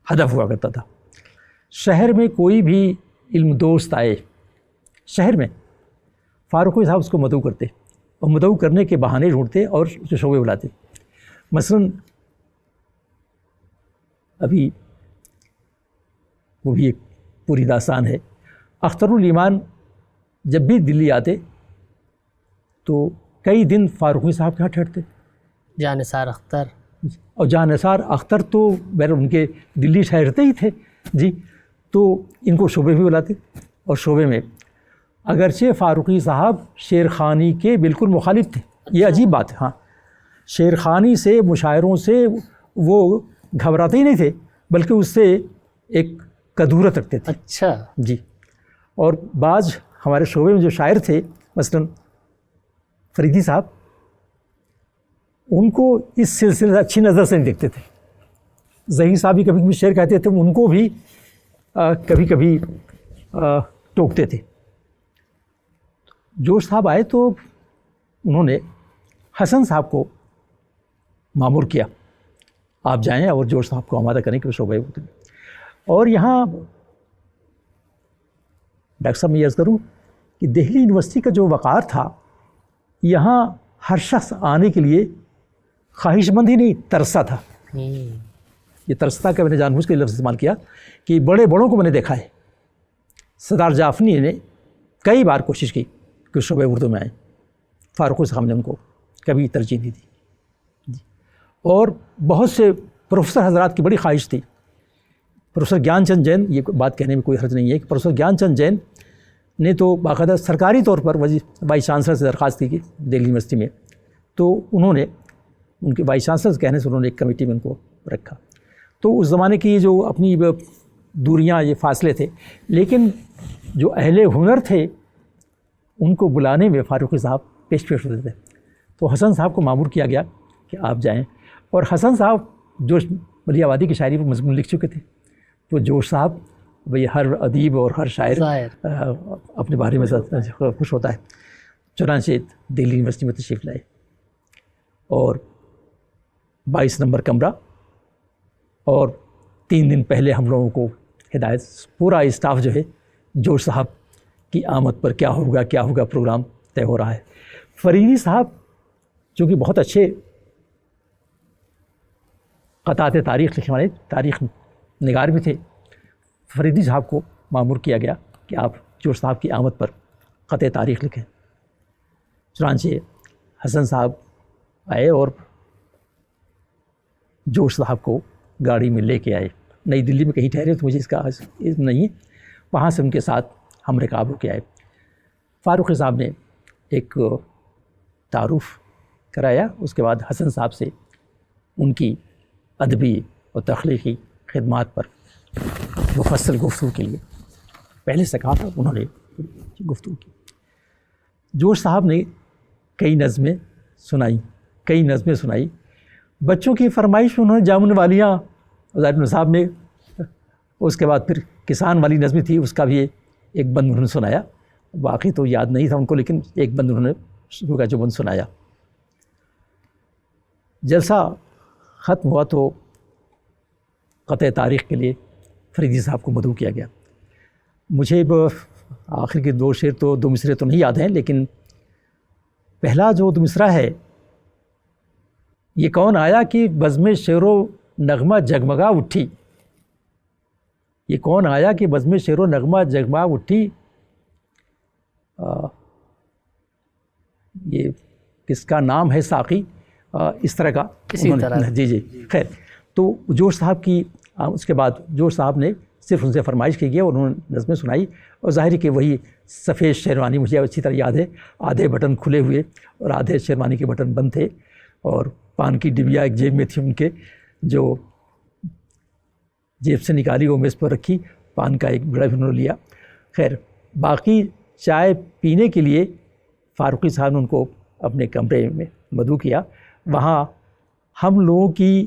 ہدف ہوا کرتا تھا۔ شہر میں کوئی بھی علم دوست آئے شہر میں، فاروقی صاحب اس کو مدعو کرتے اور مدعو کرنے کے بہانے ڈھونڈتے اور اسے شعبے بلاتے۔ مثلاً ابھی وہ بھی ایک پوری داستان ہے، اختر الایمان جب بھی دلی آتے تو کئی دن فاروقی صاحب کے ہاں ٹھہرتے۔ جاں نثار اختر، اور جاں نثار اختر تو بہرحال ان کے دلی ٹھہرتے ہی تھے جی، تو ان کو شعبے بھی بلاتے، اور شعبے میں اگرچہ فاروقی صاحب شیرخوانی کے بالکل مخالف تھے، یہ عجیب بات ہے۔ ہاں، شیرخوانی سے، مشاعروں سے وہ گھبراتے ہی نہیں تھے، بلکہ اس سے ایک کدورت رکھتے تھے۔ اچھا جی، اور بعض ہمارے شعبے میں جو شاعر تھے، مثلاً فریدی صاحب، ان کو اس سلسلے سے اچھی نظر سے نہیں دیکھتے تھے۔ ظہیر صاحب بھی کبھی کبھی شعر کہتے تھے، ان کو بھی کبھی کبھی ٹوکتے تھے۔ جوش صاحب آئے تو انہوں نے حسن صاحب کو مامور کیا، آپ جائیں اور جوش صاحب کو آمادہ کریں کہ وہ شعبے ہوتے ہیں۔ اور یہاں ڈاکٹر صاحب میں یہ عرض کروں کہ دہلی یونیورسٹی کا جو وقار تھا، یہاں ہر شخص آنے کے لیے خواہش مند ہی نہیں، ترستا تھا۔ یہ ترستا کا میں نے جان بوجھ کے لفظ استعمال کیا کہ بڑے بڑوں کو میں نے دیکھا ہے۔ سردار جعفری نے کئی بار کوشش کی کہ شعبہ اردو میں آئیں، فاروقی صاحب نے ان کو کبھی ترجیح نہیں دی، اور بہت سے پروفیسر حضرات کی بڑی خواہش تھی۔ پروفیسر گیان چند جین، یہ بات کہنے میں کوئی حرج نہیں ہے کہ پروفیسر گیان چند جین نے تو باقاعدہ سرکاری طور پر وائس چانسلر سے درخواست کی دہلی یونیورسٹی میں، تو انہوں نے ان کے وائس چانسلر سے کہنے سے انہوں نے ایک کمیٹی میں ان کو رکھا۔ تو اس زمانے کی جو اپنی دوریاں، یہ فاصلے تھے، لیکن جو اہل ہنر تھے ان کو بلانے میں فاروقی صاحب پیش ہوتے تھے۔ تو حسن صاحب کو مامور کیا گیا کہ آپ جائیں، اور حسن صاحب جوش ملیح آبادی کی شاعری پر مضمون لکھ چکے تھے، تو جوش صاحب بھئی ہر ادیب اور ہر شاعر اپنے بارے میں خوش ہوتا ہے، چنانچہ دہلی یونیورسٹی میں تشریف لائے، اور 22 نمبر کمرہ، اور 3 دن پہلے ہم لوگوں کو ہدایت، پورا اسٹاف جو ہے جوش صاحب کی آمد پر کیا ہوگا پروگرام طے ہو رہا ہے۔ فریدی صاحب جو کہ بہت اچھے قطعات تاریخ لکھنے والے تاریخ نگار بھی تھے، فریدی صاحب کو مامور کیا گیا کہ آپ جوش صاحب کی آمد پر خط تاریخ لکھیں۔ چنانچہ حسن صاحب آئے اور جوش صاحب کو گاڑی میں لے کے آئے۔ نئی دلی میں کہیں ٹھہرے تو مجھے اس کا علم نہیں، وہاں سے ان کے ساتھ ہم رکاب ہو کے آئے۔ فاروقی صاحب نے ایک تعارف کرایا، اس کے بعد حسن صاحب سے ان کی ادبی اور تخلیقی خدمات پر مفصل گفتگو کے لیے پہلے سے کہا تھا، انہوں نے گفتگو کی۔ جوش صاحب نے کئی نظمیں سنائی، بچوں کی فرمائش انہوں نے جامن والیاں ظاہر صاحب نے، اس کے بعد پھر کسان والی نظم تھی، اس کا بھی ایک بند انہوں نے سنایا، باقی تو یاد نہیں تھا ان کو، لیکن ایک بند انہوں نے شروع کا جو بند سنایا۔ جلسہ ختم ہوا تو قطع تاریخ کے لیے فریدی صاحب کو مدعو کیا گیا۔ مجھے آخر کے دو مصرے تو نہیں یاد ہیں، لیکن پہلا جو دو مصرع ہے، یہ کون آیا کہ بزم شعر و نغمہ جگمگا اٹھی، یہ کون آیا کہ بزم شعر و نغمہ جگمگا اٹھی، یہ کس کا نام ہے ساقی، اس طرح کا جی خیر۔ تو جوش صاحب کی اس کے بعد جوش صاحب نے صرف ان سے فرمائش کی گئی اور انہوں نے نظمیں سنائی، اور ظاہر ہے کہ وہی سفید شیروانی مجھے اچھی طرح یاد ہے، آدھے بٹن کھلے ہوئے اور آدھے شیروانی کے بٹن بند تھے، اور پان کی ڈبیا ایک جیب میں تھی ان کے، جو جیب سے نکالی وہ میز پر رکھی، پان کا ایک بڑا بھی انہوں نے لیا۔ خیر، باقی چائے پینے کے لیے فاروقی صاحب نے ان کو اپنے کمرے میں مدعو کیا۔ وہاں ہم لوگوں کی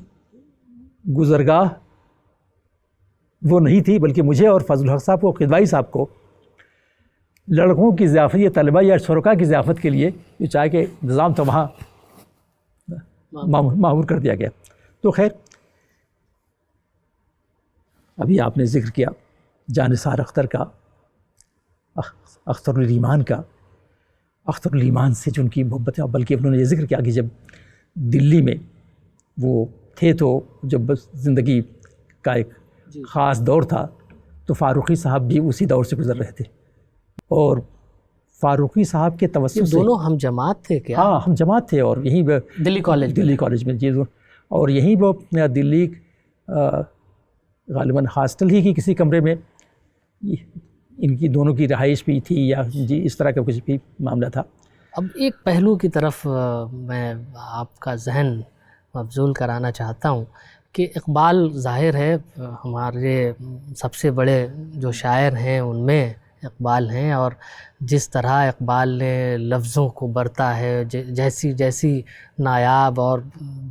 گزرگاہ وہ نہیں تھی، بلکہ مجھے اور فضل الحق صاحب کو، قدوائی صاحب کو لڑکوں کی ضیافت یا طلبہ یا شرکاء کی ضیافت کے لیے جو چائے کے نظام تھا وہاں معمور کر دیا گیا۔ تو خیر، ابھی آپ نے ذکر کیا جانثار اختر کا، اختر الایمان کا، اختر الایمان سے جو ان کی محبت ہے، بلکہ انہوں نے یہ ذکر کیا کہ جب دلی میں وہ تھے تو جب زندگی کا ایک خاص دور تھا تو فاروقی صاحب بھی اسی دور سے گزر رہے تھے، اور فاروقی صاحب کے توسط سے دونوں ہم جماعت تھے کیا؟ ہاں، ہم جماعت تھے، اور یہیں دلی کالج میں جی، اور یہیں وہ دلی غالباً ہاسٹل ہی کی کسی کمرے میں ان کی دونوں کی رہائش بھی تھی، یا جی اس طرح کا کچھ بھی معاملہ تھا۔ اب ایک پہلو کی طرف میں آپ کا ذہن مبذول کرانا چاہتا ہوں کہ اقبال ظاہر ہے ہمارے سب سے بڑے جو شاعر ہیں ان میں اقبال ہیں، اور جس طرح اقبال نے لفظوں کو برتا ہے، جیسی نایاب، اور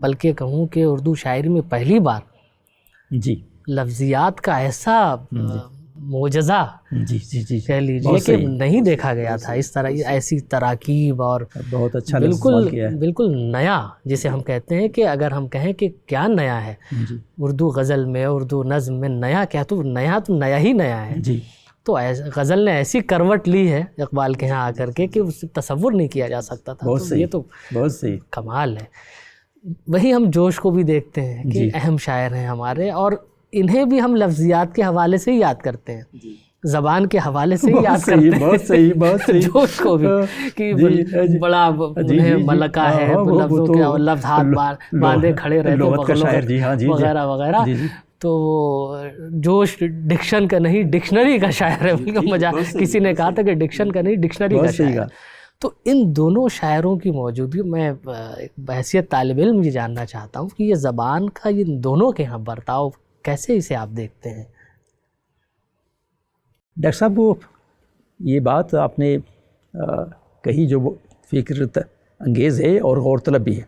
بلکہ کہوں کہ اردو شاعری میں پہلی بار جی لفظیات کا ایسا معجزہ کہہ لیجیے کہ نہیں دیکھا گیا تھا، اس طرح ایسی تراکیب، اور بہت اچھا بالکل نیا، جسے ہم کہتے ہیں کہ اگر ہم کہیں کہ کیا نیا ہے اردو غزل میں، اردو نظم میں، نیا کیا، تو نیا ہی نیا ہے جی۔ تو غزل نے ایسی کروٹ لی ہے اقبال کے ہاں آ کر کے کہ اس سے تصور نہیں کیا جا سکتا تھا۔ یہ تو بہت صحیح کمال ہے۔ وہی ہم جوش کو بھی دیکھتے ہیں کہ اہم شاعر ہیں ہمارے، اور انہیں بھی ہم لفظیات کے حوالے سے ہی یاد کرتے ہیں، زبان کے حوالے سے ہی یاد کرتے ہیں، بہت صحیح جوش کو بھی کہ بڑا انہیں ملکہ ہے، لفظوں کے لفظ ہاتھ باندھے کھڑے رہتے وغیرہ وغیرہ۔ تو جوش ڈکشن کا نہیں ڈکشنری کا شاعر ہے، کسی نے کہا تھا کہ ڈکشن کا نہیں ڈکشنری کا شاعر ہے۔ تو ان دونوں شاعروں کی موجودگی میں بحیثیت طالب علم یہ جاننا چاہتا ہوں کہ یہ زبان کا ان دونوں کے ہاں برتاؤ کیسے اسے آپ دیکھتے ہیں؟ ڈاکٹر صاحب، وہ یہ بات آپ نے کہی جو فکر انگیز ہے اور غور طلب بھی ہے،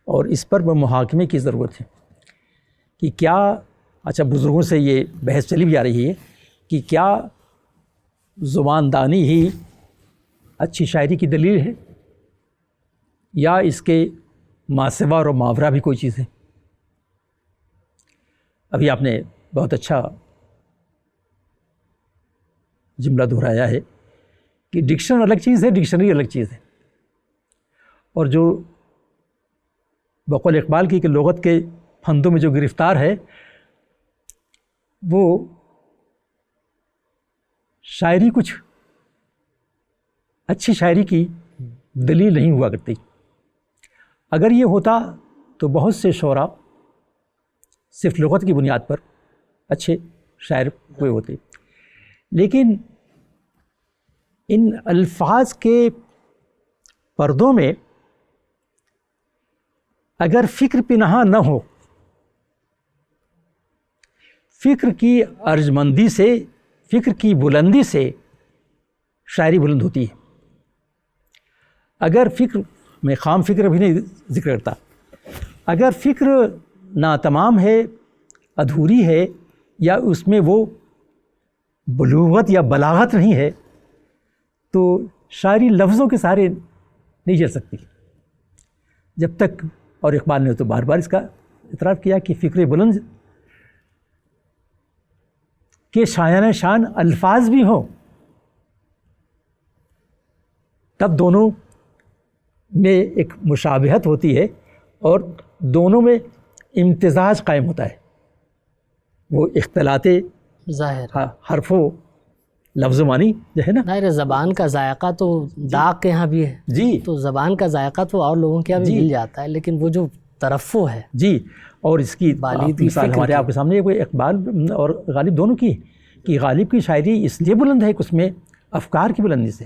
اور اس پر محاکمے کی ضرورت ہے کہ کیا، اچھا بزرگوں سے یہ بحث چلی بھی آ رہی ہے کہ کیا زبان دانی ہی اچھی شاعری کی دلیل ہے، یا اس کے ماسوا اور ماورا بھی کوئی چیز ہے؟ ابھی آپ نے بہت اچھا جملہ دہرایا ہے کہ ڈکشن الگ چیز ہے، ڈکشنری الگ چیز ہے، اور جو بقول اقبال کی کہ لغت کے پھندوں میں جو گرفتار ہے وہ شاعری کچھ اچھی شاعری کی دلیل نہیں ہوا کرتی. اگر یہ ہوتا تو بہت سے شعراء صرف لغت کی بنیاد پر اچھے شاعر ہوئے ہوتے. لیکن ان الفاظ کے پردوں میں اگر فکر پنہاں نہ ہو، فکر کی ارجمندی سے، فکر کی بلندی سے شاعری بلند ہوتی ہے. اگر فکر میں خام فکر بھی نہیں ذکر کرتا، اگر فکر ناتمام ہے، ادھوری ہے، یا اس میں وہ بلوغت یا بلاغت نہیں ہے، تو شاعری لفظوں کے سہارے نہیں چل سکتی. جب تک، اور اقبال نے تو بار بار اس کا اعتراف کیا کہ فکر بلند کے شایان شان الفاظ بھی ہوں، تب دونوں میں ایک مشابہت ہوتی ہے اور دونوں میں امتزاج قائم ہوتا ہے. وہ اختلاط ظاہر حرف و لفظ و معنی جو ہے نا، ظاہر زبان کا ذائقہ تو داغ کے یہاں بھی ہے جی، تو زبان کا ذائقہ تو اور لوگوں کے یہاں بھی مل جاتا ہے، لیکن وہ جو ترفع ہے جی. اور اس کی بالیدی مثال فکر ہمارے آپ کے سامنے کوئی اقبال اور غالب دونوں کی، کہ غالب کی شاعری اس لیے بلند ہے کہ اس میں افکار کی بلندی سے،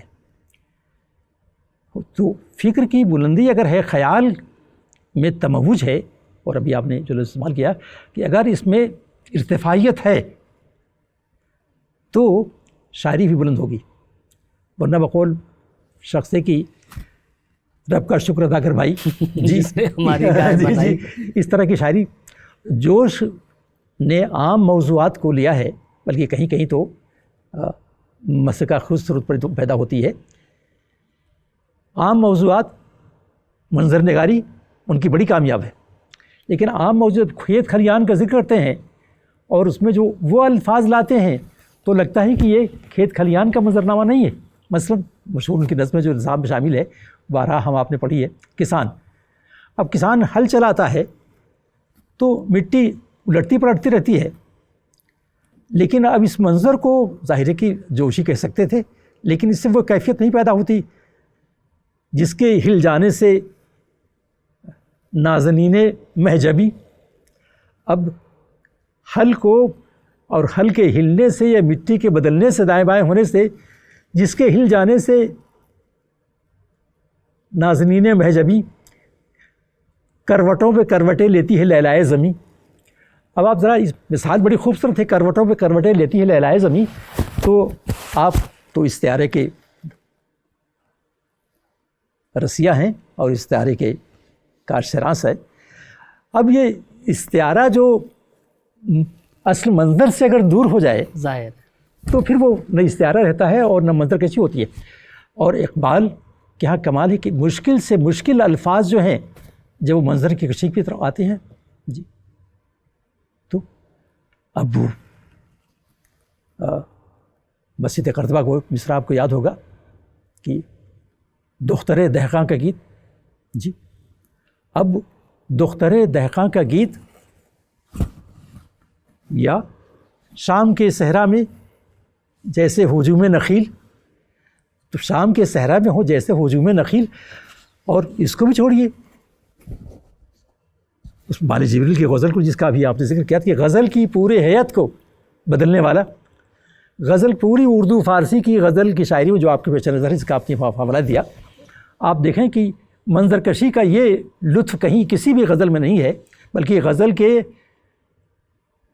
تو فکر کی بلندی اگر ہے، خیال میں تموج ہے، اور ابھی آپ نے جو لفظ استعمال کیا کہ اگر اس میں ارتفاعیت ہے تو شاعری بھی بلند ہوگی. ورنہ بقول شخص کی رب کا شکر ادا کر بھائی جی ہماری گائے بنائی. اس طرح کی شاعری جوش نے عام موضوعات کو لیا ہے، بلکہ کہیں کہیں تو مسکہ خود صورت پر پیدا ہوتی ہے. عام موضوعات منظر نگاری ان کی بڑی کامیاب ہے، لیکن عام موضوعات کھیت کھلیان کا ذکر کرتے ہیں اور اس میں جو وہ الفاظ لاتے ہیں تو لگتا ہے کہ یہ کھیت کھلیان کا منظرنامہ نہیں ہے. مثلا مشہور ان کی نظم جو نظام میں شامل ہے، بارہا ہم آپ نے پڑھی ہے، کسان. اب کسان ہل چلاتا ہے تو مٹی الٹتی پلٹتی رہتی ہے، لیکن اب اس منظر کو ظاہر ہے کہ جوشی کہہ سکتے تھے، لیکن اس سے وہ کیفیت نہیں پیدا ہوتی جس کے ہل جانے سے نازنین مہجبی. اب ہل کو اور ہل کے ہلنے سے یا مٹی کے بدلنے سے، دائیں بائیں ہونے سے، جس کے ہل جانے سے نازنین مہجبی کروٹوں پہ کروٹیں لیتی ہے لیلائے زمیں. اب آپ ذرا اس مثال بڑی خوبصورت ہے، کروٹوں پہ کروٹیں لیتی ہے لیلائے زمیں. تو آپ تو استعارے کے رسیہ ہیں اور استعارے کے کارشناس ہے. اب یہ استعارہ جو اصل منظر سے اگر دور ہو جائے ظاہر تو پھر وہ نہ استعارہ رہتا ہے اور نہ منظر کیسی ہوتی ہے. اور اقبال کے یہاں کمال ہے کہ مشکل سے مشکل الفاظ جو ہیں جب وہ منظر کی کشش کی طرف آتے ہیں جی، تو اب بسیط قرطبہ کو مصرع آپ کو یاد ہوگا کہ دختر دہقاں کا گیت جی. اب دختر دہقاں کا گیت یا شام کے صحرا میں جیسے ہجوم نخیل، تو شام کے صحرا میں ہو جیسے ہجوم نخیل. اور اس کو بھی چھوڑیے، اس بال جبریل کی غزل کو جس کا بھی آپ نے ذکر کیا کہ غزل کی پورے حیت کو بدلنے والا، غزل پوری اردو فارسی کی غزل کی شاعری میں جو آپ کے پیش نظر ہے، جس کا آپ نے حوالہ دیا، آپ دیکھیں کہ منظر کشی کا یہ لطف کہیں کسی بھی غزل میں نہیں ہے، بلکہ غزل کے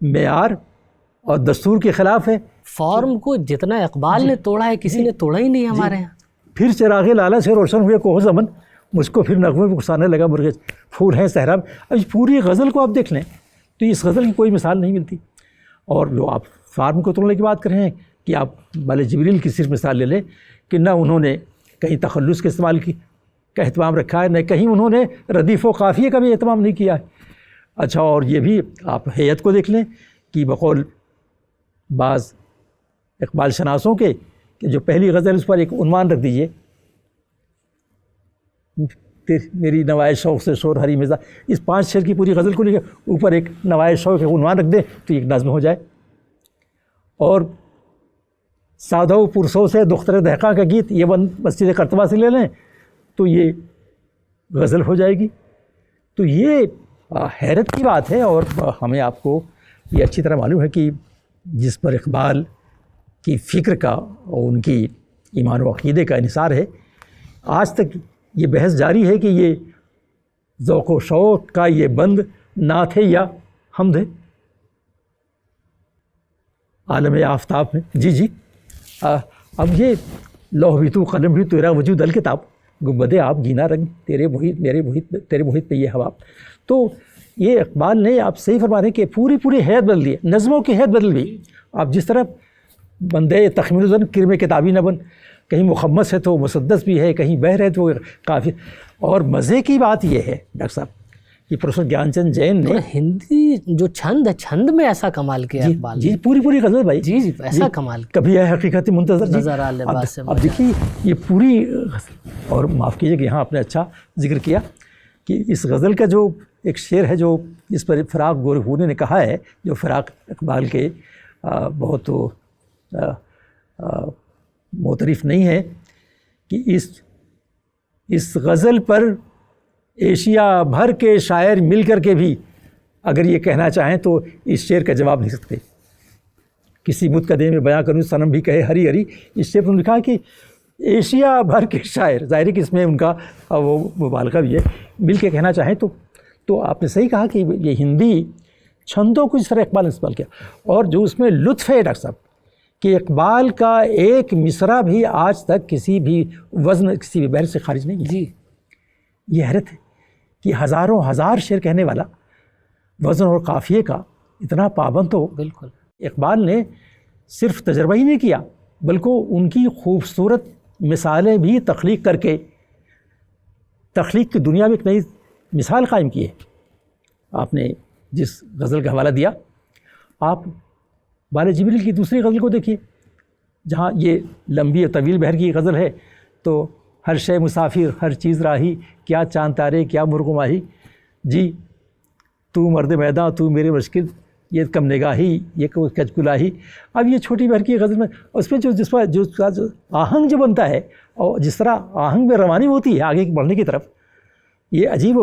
معیار اور دستور کے خلاف ہے. فارم کو جتنا اقبال نے توڑا ہے کسی نے توڑا ہی نہیں ہمارے یہاں. پھر چراغ لالا سے روشن ہوئے کوہ زمن، مجھ کو پھر نغمے میں گھسانے لگا مرغے پھول ہیں صحرا میں. اب اس پوری غزل کو آپ دیکھ لیں تو اس غزل کی کوئی مثال نہیں ملتی. اور جو آپ فارم کو توڑنے کی بات کر رہے ہیں کہ آپ بال جبریل کی صرف مثال لے لیں کہ نہ انہوں نے کہیں تخلص کے استعمال کی کا اہتمام رکھا ہے، نہ کہیں انہوں نے ردیف و قافیے کا بھی اہتمام نہیں کیا ہے. اچھا، اور یہ بھی آپ ہیئت کو دیکھ لیں کہ بقول بعض اقبال شناسوں کے کہ جو پہلی غزل اس پر ایک عنوان رکھ دیجئے، میری نوائے شوق سے شور ہری مزاج، اس 5 شعر کی پوری غزل کو لے کے اوپر ایک نوائے شوق کا عنوان رکھ دے تو ایک نظم ہو جائے. اور سادھو پرسوں سے دختر دہقاں کا گیت یہ مسجد قرطبہ سے لے لیں تو یہ غزل ہو جائے گی. تو یہ حیرت کی بات ہے. اور ہمیں آپ کو یہ اچھی طرح معلوم ہے کہ جس پر اقبال کی فکر کا اور ان کی ایمان و عقیدے کا انحصار ہے، آج تک یہ بحث جاری ہے کہ یہ ذوق و شوق کا یہ بند نعت ہے یا حمد ہے. عالم آفتاب میں جی اب یہ لوح بھی تو قلم بھی تیرا وجود الکتاب، گنبدِ آپ جینا رنگ تیرے محیط میرے محیط تیرے محیط پہ یہ ہوا. تو یہ اقبال نے آپ صحیح فرما رہے ہیں کہ پوری حیت بدل دی، نظموں کی حیت بدل دی. آپ جس طرح بندے تخمین زن کرم کتابی نہ بن، کہیں مخمس ہے تو مسدس بھی ہے، کہیں بہر ہے تو کافی. اور مزے کی بات یہ ہے ڈاکٹر صاحب کہ پروفیسر گیان چند جین نے ہندی جو چھند ہے، چھند میں ایسا کمال کیا اقبال جی پوری غزل بھائی جی ایسا کمال کبھی ہے حقیقت منتظر نظر آ لباس سے. اب دیکھیے یہ پوری غزل، اور معاف کیجیے کہ یہاں آپ نے اچھا ذکر کیا کہ اس غزل کا جو ایک شعر ہے جو اس پر فراق گورکھپوری نے کہا ہے، جو فراق اقبال کے بہت معترف نہیں ہے، کہ اس غزل پر ایشیا بھر کے شاعر مل کر کے بھی اگر یہ کہنا چاہیں تو اس شعر کا جواب نہیں سکتے. کسی متقدے میں بیاں کروں صنم بھی کہے ہری ہری، اس شعر نے لکھا کہ ایشیا بھر کے شاعر، ظاہر ہے کہ اس میں ان کا وہ مبالغہ بھی ہے، مل کے کہنا چاہیں تو آپ نے صحیح کہا کہ یہ ہندی چھندوں کو اس طرح اقبال نے استعمال کیا. اور جو اس میں لطف ہے ڈاکٹر صاحب کہ اقبال کا ایک مصرع بھی آج تک کسی بھی وزن کسی بھی بحر سے خارج نہیں ہے. جی یہ حیرت ہے کہ ہزاروں ہزار شعر کہنے والا وزن اور قافیے کا اتنا پابند ہو. بالکل اقبال نے صرف تجربہ ہی نہیں کیا بلکہ ان کی خوبصورت مثالیں بھی تخلیق کر کے تخلیق کی دنیا میں ایک نئی مثال قائم کی ہے. آپ نے جس غزل کا حوالہ دیا، آپ بال جبریل کی دوسری غزل کو دیکھیے، جہاں یہ لمبی اور طویل بحر کی غزل ہے تو ہر شے مسافر ہر چیز راہی، کیا چاند تارے کیا مرغ و ماہی، جی تو مرد میداں تو میرے مشکل، یہ کم نگاہی یہ کج کلاہی. اب یہ چھوٹی بحر کی غزل میں اس میں جو آہنگ جو بنتا ہے اور جس طرح آہنگ میں روانی ہوتی ہے آگے بڑھنے کی طرف، یہ عجیب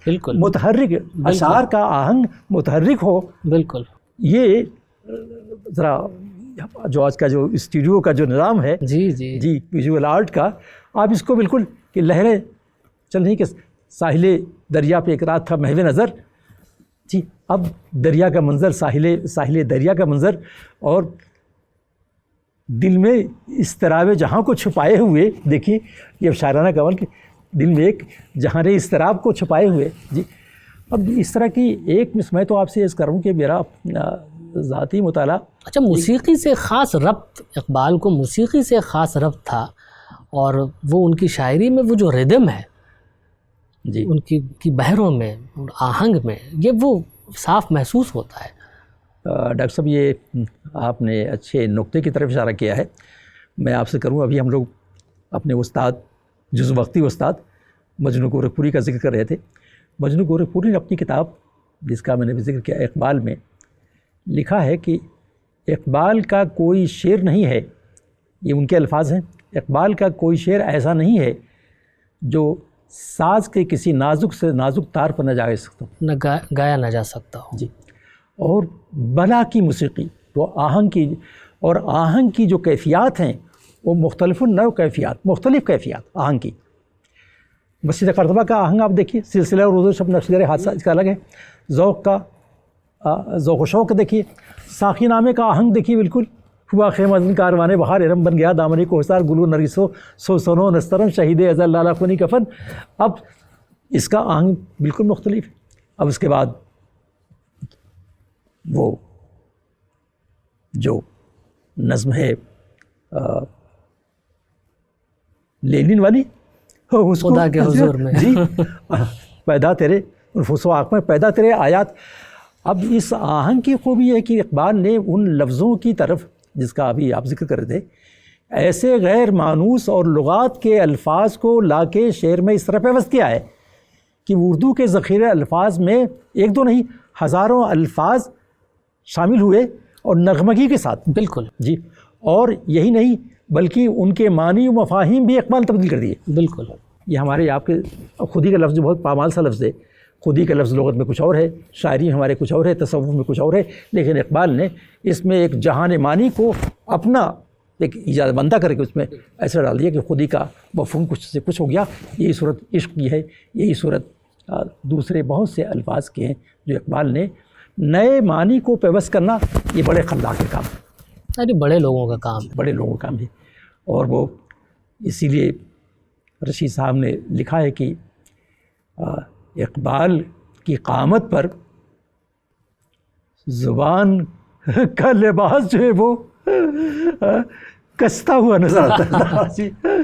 بالکل متحرک اشعار کا آہنگ متحرک ہو. بالکل یہ ذرا جو آج کا جو اسٹوڈیو کا جو نظام ہے جی ویژول آرٹ کا، آپ اس کو بالکل کہ لہریں چل رہی کہ ساحل دریا پہ ایک رات تھا محو نظر، جی اب دریا کا منظر، ساحل دریا کا منظر، اور دل میں اضطراب جہاں کو چھپائے ہوئے، دیکھیے یہ شاعرانہ کمال کہ دل میں ایک جہاں اضطراب کو چھپائے ہوئے. جی اب اس طرح کی ایک میں تو آپ سے عرض کروں کہ میرا ذاتی مطالعہ. اچھا، موسیقی سے خاص ربط، اقبال کو موسیقی سے خاص ربط تھا، اور وہ ان کی شاعری میں وہ جو ردم ہے جی ان کی بحروں میں آہنگ میں، یہ وہ صاف محسوس ہوتا ہے. ڈاکٹر صاحب یہ آپ نے اچھے نقطے کی طرف اشارہ کیا ہے. میں آپ سے کروں، ابھی ہم لوگ اپنے استاد جز وقتی استاد مجنوں گورکھپوری کا ذکر کر رہے تھے. مجنوں گورکھپوری نے اپنی کتاب جس کا میں نے بھی ذکر کیا اقبال میں لکھا ہے کہ اقبال کا کوئی شعر نہیں ہے، یہ ان کے الفاظ ہیں، اقبال کا کوئی شعر ایسا نہیں ہے جو ساز کے کسی نازک سے نازک تار پر نہ جا سکتا ہو، نہ گایا نہ جا سکتا ہو. جی اور بلا کی موسیقی وہ آہنگ کی، اور آہنگ کی جو کیفیات ہیں وہ مختلف نوع کیفیات، مختلف کیفیات آہنگ کی. مسجد قرطبہ کا آہنگ آپ دیکھیے، سلسلہ روز شب نقشدر حادثہ اس کا الگ ہے. ذوق و شوق دیکھیے، ساقی نامے کا آہنگ دیکھیے، بالکل ہوا خیمہ دن کاروانے بہار ارم بن گیا دامنی کو حسار گلو نرگسو سو سنو نسترن شہید ازل لالا خونی کفن. اب اس کا آہنگ بالکل مختلف ہے. اب اس کے بعد وہ جو نظم ہے لینن والی، اس کو خدا کے حضور میں جی پیدا تیرے نفوس و آنکھ میں پیدا تیرے آیات. اب اس آہنگ کی خوبی ہے کہ اقبال نے ان لفظوں کی طرف جس کا ابھی آپ ذکر کر رہے تھے، ایسے غیر مانوس اور لغات کے الفاظ کو لا کے شعر میں اس طرح پیوست کیا ہے کہ اردو کے ذخیرہ الفاظ میں ایک دو نہیں ہزاروں الفاظ شامل ہوئے اور نغمگی کے ساتھ. بالکل جی اور یہی نہیں بلکہ ان کے معنی و مفاہیم بھی اقبال تبدیل کر دیے. بالکل. یہ ہمارے آپ کے خودی کا لفظ جو بہت پامال سا لفظ ہے، خودی کا لفظ لغت میں کچھ اور ہے، شاعری میں ہمارے کچھ اور ہے، تصوف میں کچھ اور ہے، لیکن اقبال نے اس میں ایک جہان معنی کو اپنا ایک ایجاد بندہ کر کے اس میں ایسا ڈال دیا کہ خودی کا مفہوم کچھ سے کچھ ہو گیا. یہی صورت عشق کی ہے، یہی صورت دوسرے بہت سے الفاظ کے ہیں جو اقبال نے نئے معنی کو پیوست کرنا. یہ بڑے خلاق کام ہے، ارے بڑے لوگوں کا کام ہے. بڑے لوگوں کا کام ہے. اور وہ اسی لیے رشید صاحب نے لکھا ہے کہ اقبال کی قامت پر زبان کا لباس جو ہے وہ کستا ہوا نظر آتا ہے.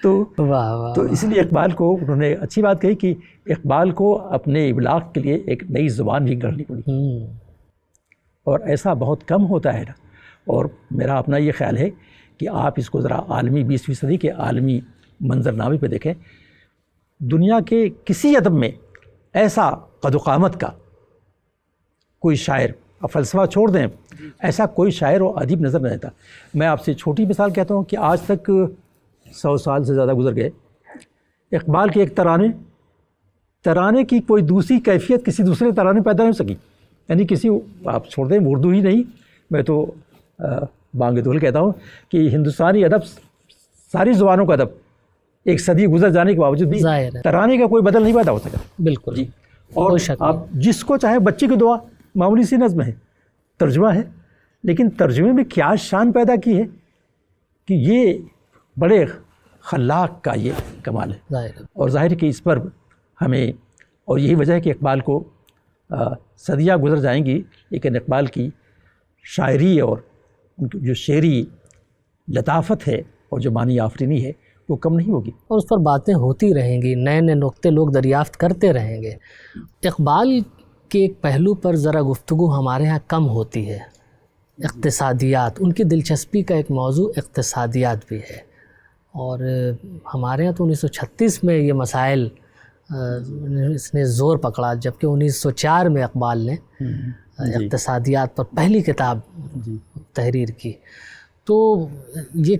تو اس لیے اقبال کو انہوں نے اچھی بات کہی کہ اقبال کو اپنے ابلاغ کے لیے ایک نئی زبان بھی گڑھنی پڑی، اور ایسا بہت کم ہوتا ہے نا. اور میرا اپنا یہ خیال ہے کہ آپ اس کو ذرا عالمی 20ویں صدی کے عالمی منظرنامے پہ دیکھیں. دنیا کے کسی ادب میں ایسا قد و قامت کا کوئی شاعر، اب فلسفہ چھوڑ دیں، ایسا کوئی شاعر و ادیب نظر نہیں آتا. میں آپ سے چھوٹی مثال کہتا ہوں کہ آج تک 100 سال سے زیادہ گزر گئے، اقبال کے ایک ترانے کی کوئی دوسری کیفیت کسی دوسرے ترانے پیدا نہیں ہو سکی. یعنی کسی، آپ چھوڑ دیں اردو ہی نہیں، میں تو بانگ دول کہتا ہوں کہ ہندوستانی ادب ساری زبانوں کا ادب ایک صدی گزر جانے کے باوجود بھی ترانے کا کوئی بدل نہیں پیدا ہو سکا. بالکل جی. اور آپ جس کو چاہے، بچے کی دعا معمولی سی نظم ہے، ترجمہ ہے، لیکن ترجمے میں کیا شان پیدا کی ہے کہ یہ بڑے خلاق کا یہ کمال ہے. اور ظاہر کہ اس پر ہمیں، اور یہی وجہ ہے کہ اقبال کو صدیاں گزر جائیں گی لیکن اقبال کی شاعری اور جو شعری لطافت ہے اور جو معنی آفرینی ہے وہ کم نہیں ہوگی، اور اس پر باتیں ہوتی رہیں گی، نئے نئے نقطے لوگ دریافت کرتے رہیں گے. اقبال کے ایک پہلو پر ذرا گفتگو ہمارے ہاں کم ہوتی ہے، اقتصادیات. ان کی دلچسپی کا ایک موضوع اقتصادیات بھی ہے، اور ہمارے ہاں تو 1936 میں یہ مسائل اس نے زور پکڑا، جبکہ 1904 میں اقبال نے اقتصادیات پر پہلی کتاب تحریر کی. تو یہ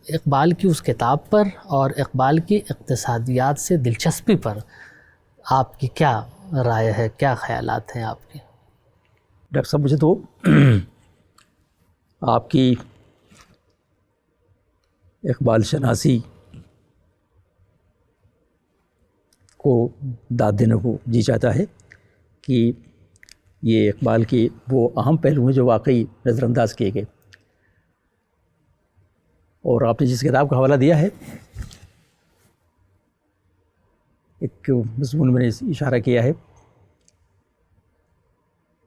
اقبال کی اس کتاب پر اور اقبال کی اقتصادیات سے دلچسپی پر آپ کی کیا رائے ہے، کیا خیالات ہیں آپ کے؟ ڈاکٹر صاحب، مجھے تو آپ کی اقبال شناسی کو داد دینے کو جی چاہتا ہے کہ یہ اقبال کے وہ اہم پہلو ہیں جو واقعی نظر انداز کیے گئے. اور آپ نے جس کتاب کا حوالہ دیا ہے، ایک مضمون میں نے اشارہ کیا ہے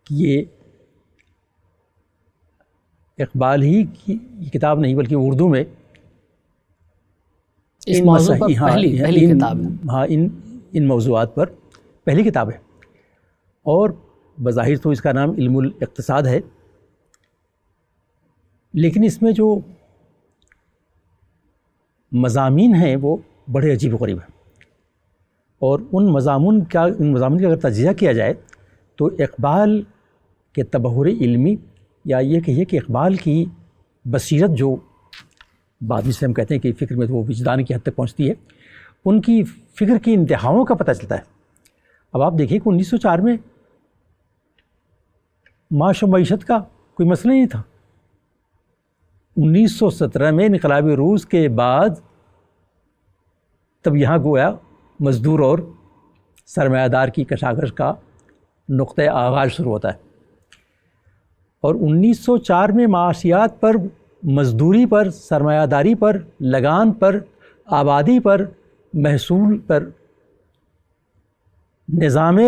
کہ یہ اقبال ہی کی کتاب نہیں بلکہ اردو میں اس موضوع پر پہلی کتاب ہے. ہاں، ان موضوعات پر پہلی کتاب ہے. اور بظاہر تو اس کا نام علم الاقتصاد ہے، لیکن اس میں جو مضامین ہیں وہ بڑے عجیب و غریب ہیں. اور ان مضامین کا اگر تجزیہ کیا جائے تو اقبال کے تبحر علمی، یا یہ کہیے کہ اقبال کی بصیرت جو بعد میں سے ہم کہتے ہیں کہ فکر میں تو وہ وجدان کی حد تک پہنچتی ہے، ان کی فکر کی انتہاؤں کا پتہ چلتا ہے. اب آپ دیکھیں کہ 1904 میں معاش و معیشت کا کوئی مسئلہ نہیں تھا. 1917 میں انقلاب روس کے بعد تب یہاں گویا مزدور اور سرمایہ دار کی کشاکش کا نقطۂ آغاز شروع ہوتا ہے. اور 1904 میں معاشیات پر، مزدوری پر، سرمایہ داری پر، لگان پر، آبادی پر، محصول پر، نظام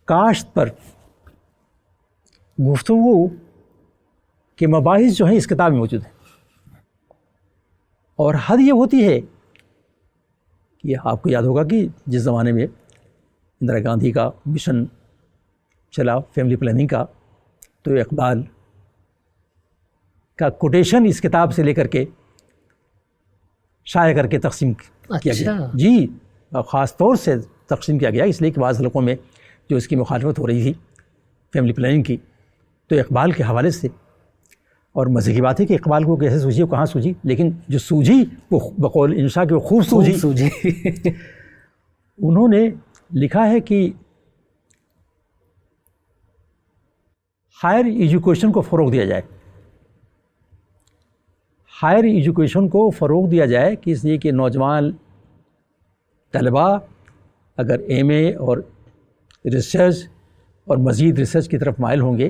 کاشت پر گفتگو کے مباحث جو ہیں اس کتاب میں موجود ہیں. اور حد یہ ہوتی ہے کہ آپ کو یاد ہوگا کہ جس زمانے میں اندرا گاندھی کا مشن چلا فیملی پلاننگ کا، تو اقبال کا کوٹیشن اس کتاب سے لے کر کے شائع کر کے تقسیم کیا گیا. جی، خاص طور سے تقسیم کیا گیا اس لیے کہ بعض حلقوں میں جو اس کی مخالفت ہو رہی تھی فیملی پلاننگ کی، تو اقبال کے حوالے سے اور مزے کی بات ہے کہ اقبال کو کیسے سوجھی اور کہاں سوجھی، لیکن جو سوجھی وہ بقول انشاء کے خوب سوجھی۔ انہوں نے لکھا ہے کہ ہائر ایجوکیشن کو فروغ دیا جائے، ہائر ایجوکیشن کو فروغ دیا جائے کہ اس لیے کہ نوجوان طلباء اگر ایم اے اور ریسرچ اور مزید ریسرچ کی طرف مائل ہوں گے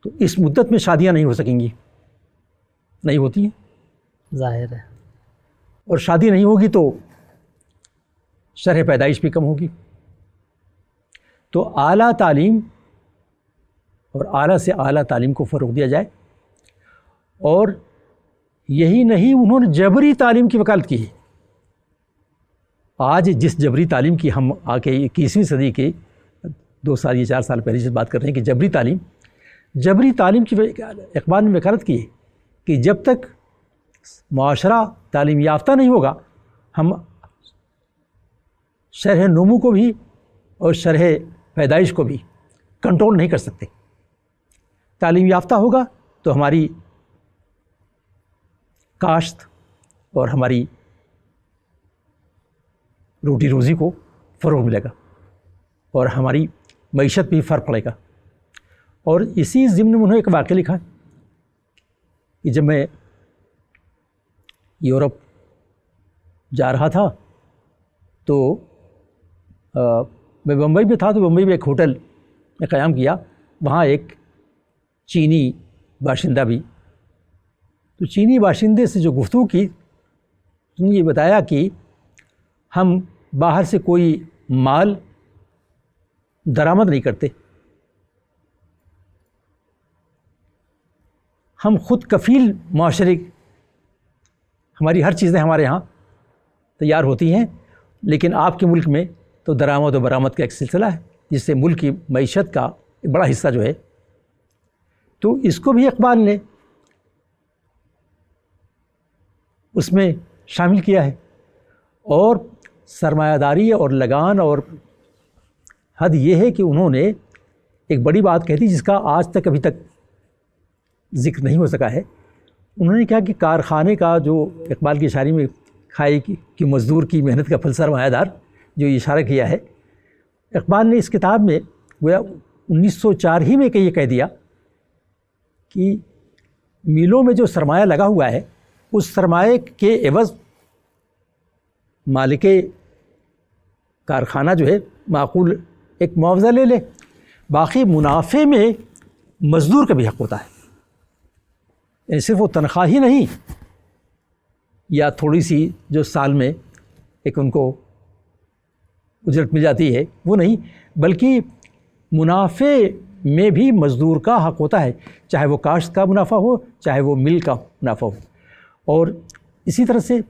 تو اس مدت میں شادیاں نہیں ہو سکیں گی، نہیں ہوتی ہیں ظاہر ہے، اور شادی نہیں ہوگی تو شرح پیدائش بھی کم ہوگی۔ تو اعلیٰ تعلیم اور اعلیٰ سے اعلیٰ تعلیم کو فروغ دیا جائے، اور یہی نہیں انہوں نے جبری تعلیم کی وکالت کی ہے۔ آج جس جبری تعلیم کی ہم آ کے 21ویں صدی کے 2 سال یا 4 سال پہلے سے بات کر رہے ہیں کہ جبری تعلیم کی اقبال نے وکالت کی ہے کہ جب تک معاشرہ تعلیم یافتہ نہیں ہوگا ہم شرح نمو کو بھی اور شرح پیدائش کو بھی کنٹرول نہیں کر سکتے۔ تعلیم یافتہ ہوگا تو ہماری کاشت اور ہماری روٹی روزی کو فروغ ملے گا اور ہماری معیشت بھی فرق پڑے گا۔ اور اسی ضمن میں انہوں نے ایک واقعہ لکھا کہ جب میں یورپ جا رہا تھا تو میں بمبئی میں تھا، تو بمبئی میں ایک ہوٹل میں قیام کیا، وہاں ایک چینی باشندہ بھی، تو چینی باشندے سے جو گفتگو کی اس نے یہ بتایا کہ ہم باہر سے کوئی مال درآمد نہیں کرتے، ہم خود کفیل معاشرے، ہماری ہر چیزیں ہمارے ہاں تیار ہوتی ہیں، لیکن آپ کے ملک میں تو درآمد و برآمد کا ایک سلسلہ ہے جس سے ملک کی معیشت کا ایک بڑا حصہ جو ہے، تو اس کو بھی اقبال نے اس میں شامل کیا ہے۔ اور سرمایہ داری اور لگان اور حد یہ ہے کہ انہوں نے ایک بڑی بات کہی تھی جس کا آج تک ابھی تک ذکر نہیں ہو سکا ہے۔ انہوں نے کہا کہ کارخانے کا جو اقبال کی شاعری میں کھائی کی مزدور کی محنت کا پھل سرمایہ دار جو اشارہ کیا ہے، اقبال نے اس کتاب میں گویا 1904 ہی میں کہ یہ کہہ دیا کہ میلوں میں جو سرمایہ لگا ہوا ہے اس سرمایہ کے عوض مالک کارخانہ جو ہے معقول ایک معاوضہ لے لے، باقی منافع میں مزدور کا بھی حق ہوتا ہے، یعنی صرف وہ تنخواہ ہی نہیں یا تھوڑی سی جو سال میں ایک ان کو اجرت مل جاتی ہے وہ نہیں، بلکہ منافع میں بھی مزدور کا حق ہوتا ہے، چاہے وہ کاشت کا منافع ہو چاہے وہ مل کا منافع ہو۔ اور اسی طرح سے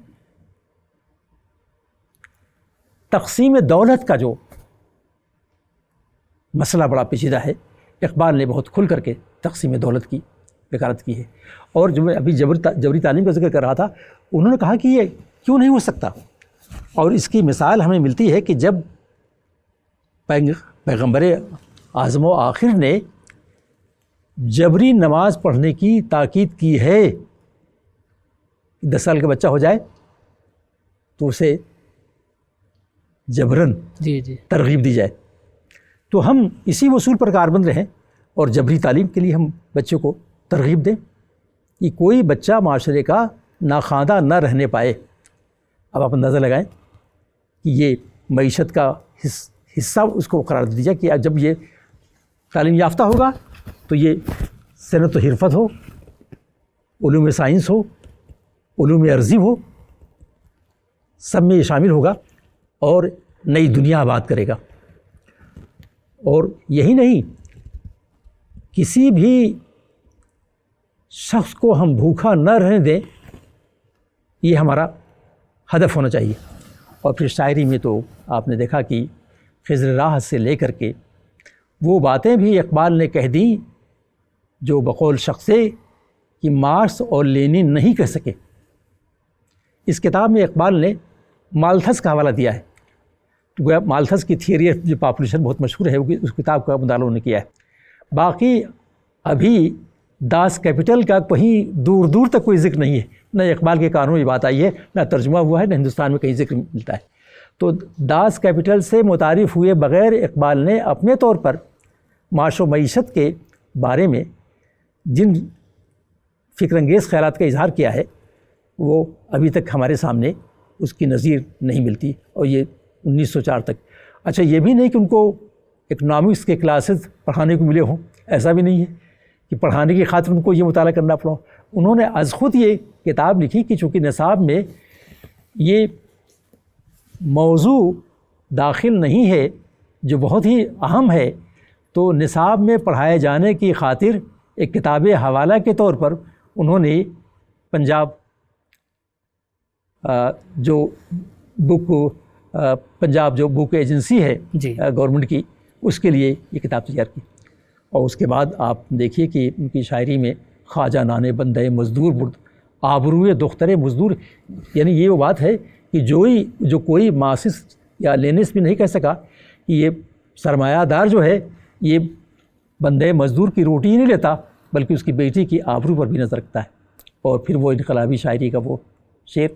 تقسیم دولت کا جو مسئلہ بڑا پیچیدہ ہے، اقبال نے بہت کھل کر کے تقسیم دولت کی وکالت کی ہے۔ اور جو میں ابھی جبری تعلیم کا ذکر کر رہا تھا، انہوں نے کہا کہ یہ کیوں نہیں ہو سکتا، اور اس کی مثال ہمیں ملتی ہے کہ جب پیغمبر اعظم و آخر نے جبری نماز پڑھنے کی تاکید کی ہے، 10 سال کا بچہ ہو جائے تو اسے جبراً ترغیب دی جائے، تو ہم اسی اصول پر کاربند رہیں اور جبری تعلیم کے لیے ہم بچوں کو ترغیب دیں کہ کوئی بچہ معاشرے کا ناخواندہ نہ رہنے پائے۔ اب آپ اندازہ لگائیں کہ یہ معیشت کا حصہ اس کو قرار دیا کہ جب یہ تعلیم یافتہ ہوگا تو یہ صنعت و حرفت ہو، علوم سائنس ہو، علوم عرضی ہو، سب میں یہ شامل ہوگا اور نئی دنیا آباد کرے گا۔ اور یہی نہیں، کسی بھی شخص کو ہم بھوکا نہ رہنے دیں، یہ ہمارا ہدف ہونا چاہیے۔ اور پھر شاعری میں تو آپ نے دیکھا کہ خضر راہ سے لے کر کے وہ باتیں بھی اقبال نے کہہ دیں جو بقول شخصے کہ مارکس اور لینن نہیں کہہ سکے۔ اس کتاب میں اقبال نے مالتھس کا حوالہ دیا ہے، گویا مالتھس کی تھیوری آف پاپولیشن بہت مشہور ہے، اس کتاب کا مطالعہ انہوں نے کیا ہے۔ باقی ابھی داس کیپٹل کا کہیں دور دور تک کوئی ذکر نہیں ہے، نہ اقبال کے کانوں میں بات آئی ہے، نہ ترجمہ ہوا ہے، نہ ہندوستان میں کہیں ذکر ملتا ہے۔ تو داس کیپٹل سے متعارف ہوئے بغیر اقبال نے اپنے طور پر معاش و معیشت کے بارے میں جن فکر انگیز خیالات کا اظہار کیا ہے وہ ابھی تک ہمارے سامنے اس کی نظیر نہیں ملتی، اور یہ 1904 تک۔ اچھا، یہ بھی نہیں کہ ان کو اکنامکس کے کلاسز پڑھانے کو ملے ہوں، ایسا بھی نہیں ہے کہ پڑھانے کی خاطر ان کو یہ مطالعہ کرنا پڑا۔ انہوں نے از خود یہ کتاب لکھی کہ چونکہ نصاب میں یہ موضوع داخل نہیں ہے جو بہت ہی اہم ہے، تو نصاب میں پڑھائے جانے کی خاطر ایک کتاب حوالہ کے طور پر انہوں نے پنجاب جو بک ایجنسی ہے جی گورنمنٹ کی، اس کے لیے یہ کتاب تیار کی۔ اور اس کے بعد آپ دیکھیے کہ ان کی شاعری میں خواجہ نانے بندے مزدور برد آبروئے دختر مزدور، یعنی یہ وہ بات ہے کہ جو کوئی مارکسسٹ یا لینسٹ بھی نہیں کہہ سکا کہ یہ سرمایہ دار جو ہے یہ بندے مزدور کی روٹی ہی نہیں لیتا بلکہ اس کی بیٹی کی آبرو پر بھی نظر رکھتا ہے۔ اور پھر وہ انقلابی شاعری کا وہ شعر،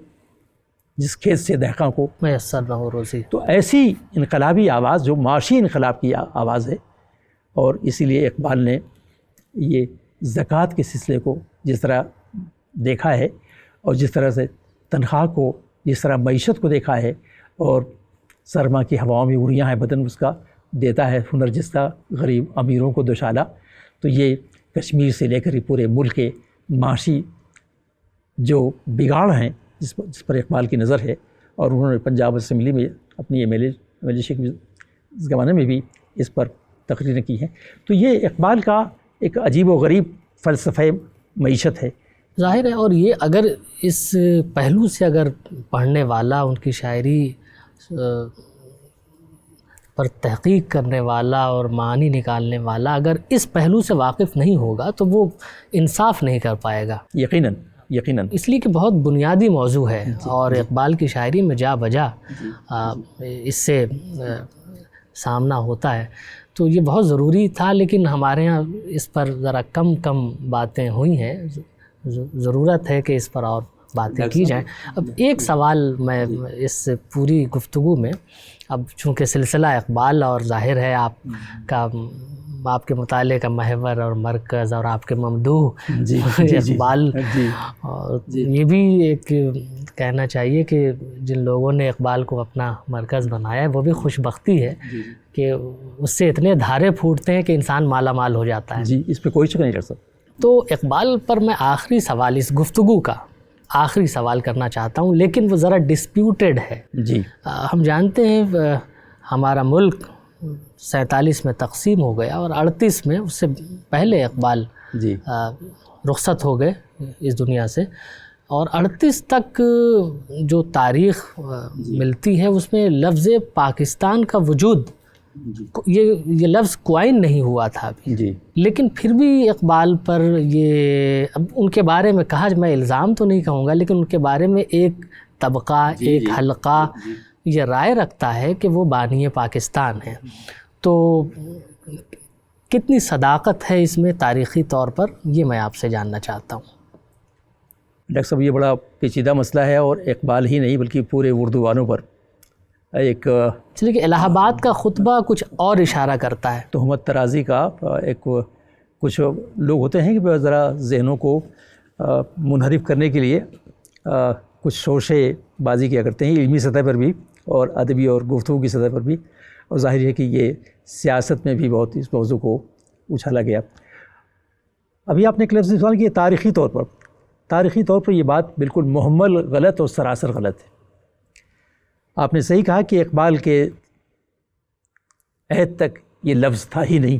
جس کھیت سے دہقاں کو میسر نہ ہو روزی۔ تو ایسی انقلابی آواز جو معاشی انقلاب کی آواز ہے، اور اسی لیے اقبال نے یہ زکوٰۃ کے سلسلے کو جس طرح دیکھا ہے، اور جس طرح سے تنخواہ کو، جس طرح معیشت کو دیکھا ہے، اور سرما کی ہواؤں میں اڑیاں ہیں بدن اس کا دیتا ہے ہنر جستہ غریب امیروں کو دوشالہ، تو یہ کشمیر سے لے کر پورے ملک کے معاشی جو بگاڑ ہیں جس پر اقبال کی نظر ہے، اور انہوں نے پنجاب اسمبلی میں اپنی ایم ایل اے اس زمانے میں بھی اس پر تقریریں کی ہیں۔ تو یہ اقبال کا ایک عجیب و غریب فلسفہ معیشت ہے، ظاہر ہے۔ اور یہ اگر اس پہلو سے اگر پڑھنے والا، ان کی شاعری پر تحقیق کرنے والا اور معنی نکالنے والا اگر اس پہلو سے واقف نہیں ہوگا تو وہ انصاف نہیں کر پائے گا، یقیناً اس لیے کہ بہت بنیادی موضوع ہے، اور اقبال کی شاعری میں جا بجا اس سے سامنا ہوتا ہے، تو یہ بہت ضروری تھا۔ لیکن ہمارے ہاں اس پر ذرا کم باتیں ہوئی ہیں، ضرورت ہے کہ اس پر اور باتیں کی جائیں۔ اب ایک سوال میں اس پوری گفتگو میں، اب چونکہ سلسلہ اقبال اور ظاہر ہے آپ کے مطالعے کا محور اور مرکز اور آپ کے ممدوح اقبال، اور یہ بھی ایک کہنا چاہیے کہ جن لوگوں نے اقبال کو اپنا مرکز بنایا ہے وہ بھی خوش بختی ہے کہ اس سے اتنے دھارے پھوٹتے ہیں کہ انسان مالا مال ہو جاتا ہے۔ جی، اس پہ کوئی شک نہیں کر سکتا۔ تو اقبال پر میں آخری سوال، اس گفتگو کا آخری سوال کرنا چاہتا ہوں، لیکن وہ ذرا ڈسپیوٹڈ ہے۔ جی، ہم جانتے ہیں ہمارا ملک 47 میں تقسیم ہو گیا، اور 38 میں، اس سے پہلے اقبال جی رخصت ہو گئے اس دنیا سے، اور 38 تک جو تاریخ ملتی ہے اس میں لفظ پاکستان کا وجود، یہ لفظ کوائن نہیں ہوا تھا ابھی، جی، لیکن پھر بھی اقبال پر یہ، اب ان کے بارے میں کہا، میں الزام تو نہیں کہوں گا، لیکن ان کے بارے میں ایک طبقہ، ایک حلقہ یہ رائے رکھتا ہے کہ وہ بانی پاکستان ہیں۔ تو کتنی صداقت ہے اس میں تاریخی طور پر، یہ میں آپ سے جاننا چاہتا ہوں۔ ڈاکٹر صاحب، یہ بڑا پیچیدہ مسئلہ ہے، اور اقبال ہی نہیں بلکہ پورے اردوانوں پر ایک، چلیے کہ الہ آباد کا خطبہ کچھ اور اشارہ کرتا ہے، تہمت ترازی کا ایک، کچھ لوگ ہوتے ہیں کہ ذرا ذہنوں کو منحرف کرنے کے لیے کچھ شوشے بازی کیا کرتے ہیں، علمی سطح پر بھی اور ادبی اور گفتگو کی سطح پر بھی، اور ظاہر ہے کہ یہ سیاست میں بھی بہت اس موضوع کو اچھالا گیا۔ ابھی آپ نے ایک لفظ استعمال کیا، تاریخی طور پر یہ بات بالکل محمل غلط اور سراسر غلط ہے۔ آپ نے صحیح کہا کہ اقبال کے عہد تک یہ لفظ تھا ہی نہیں،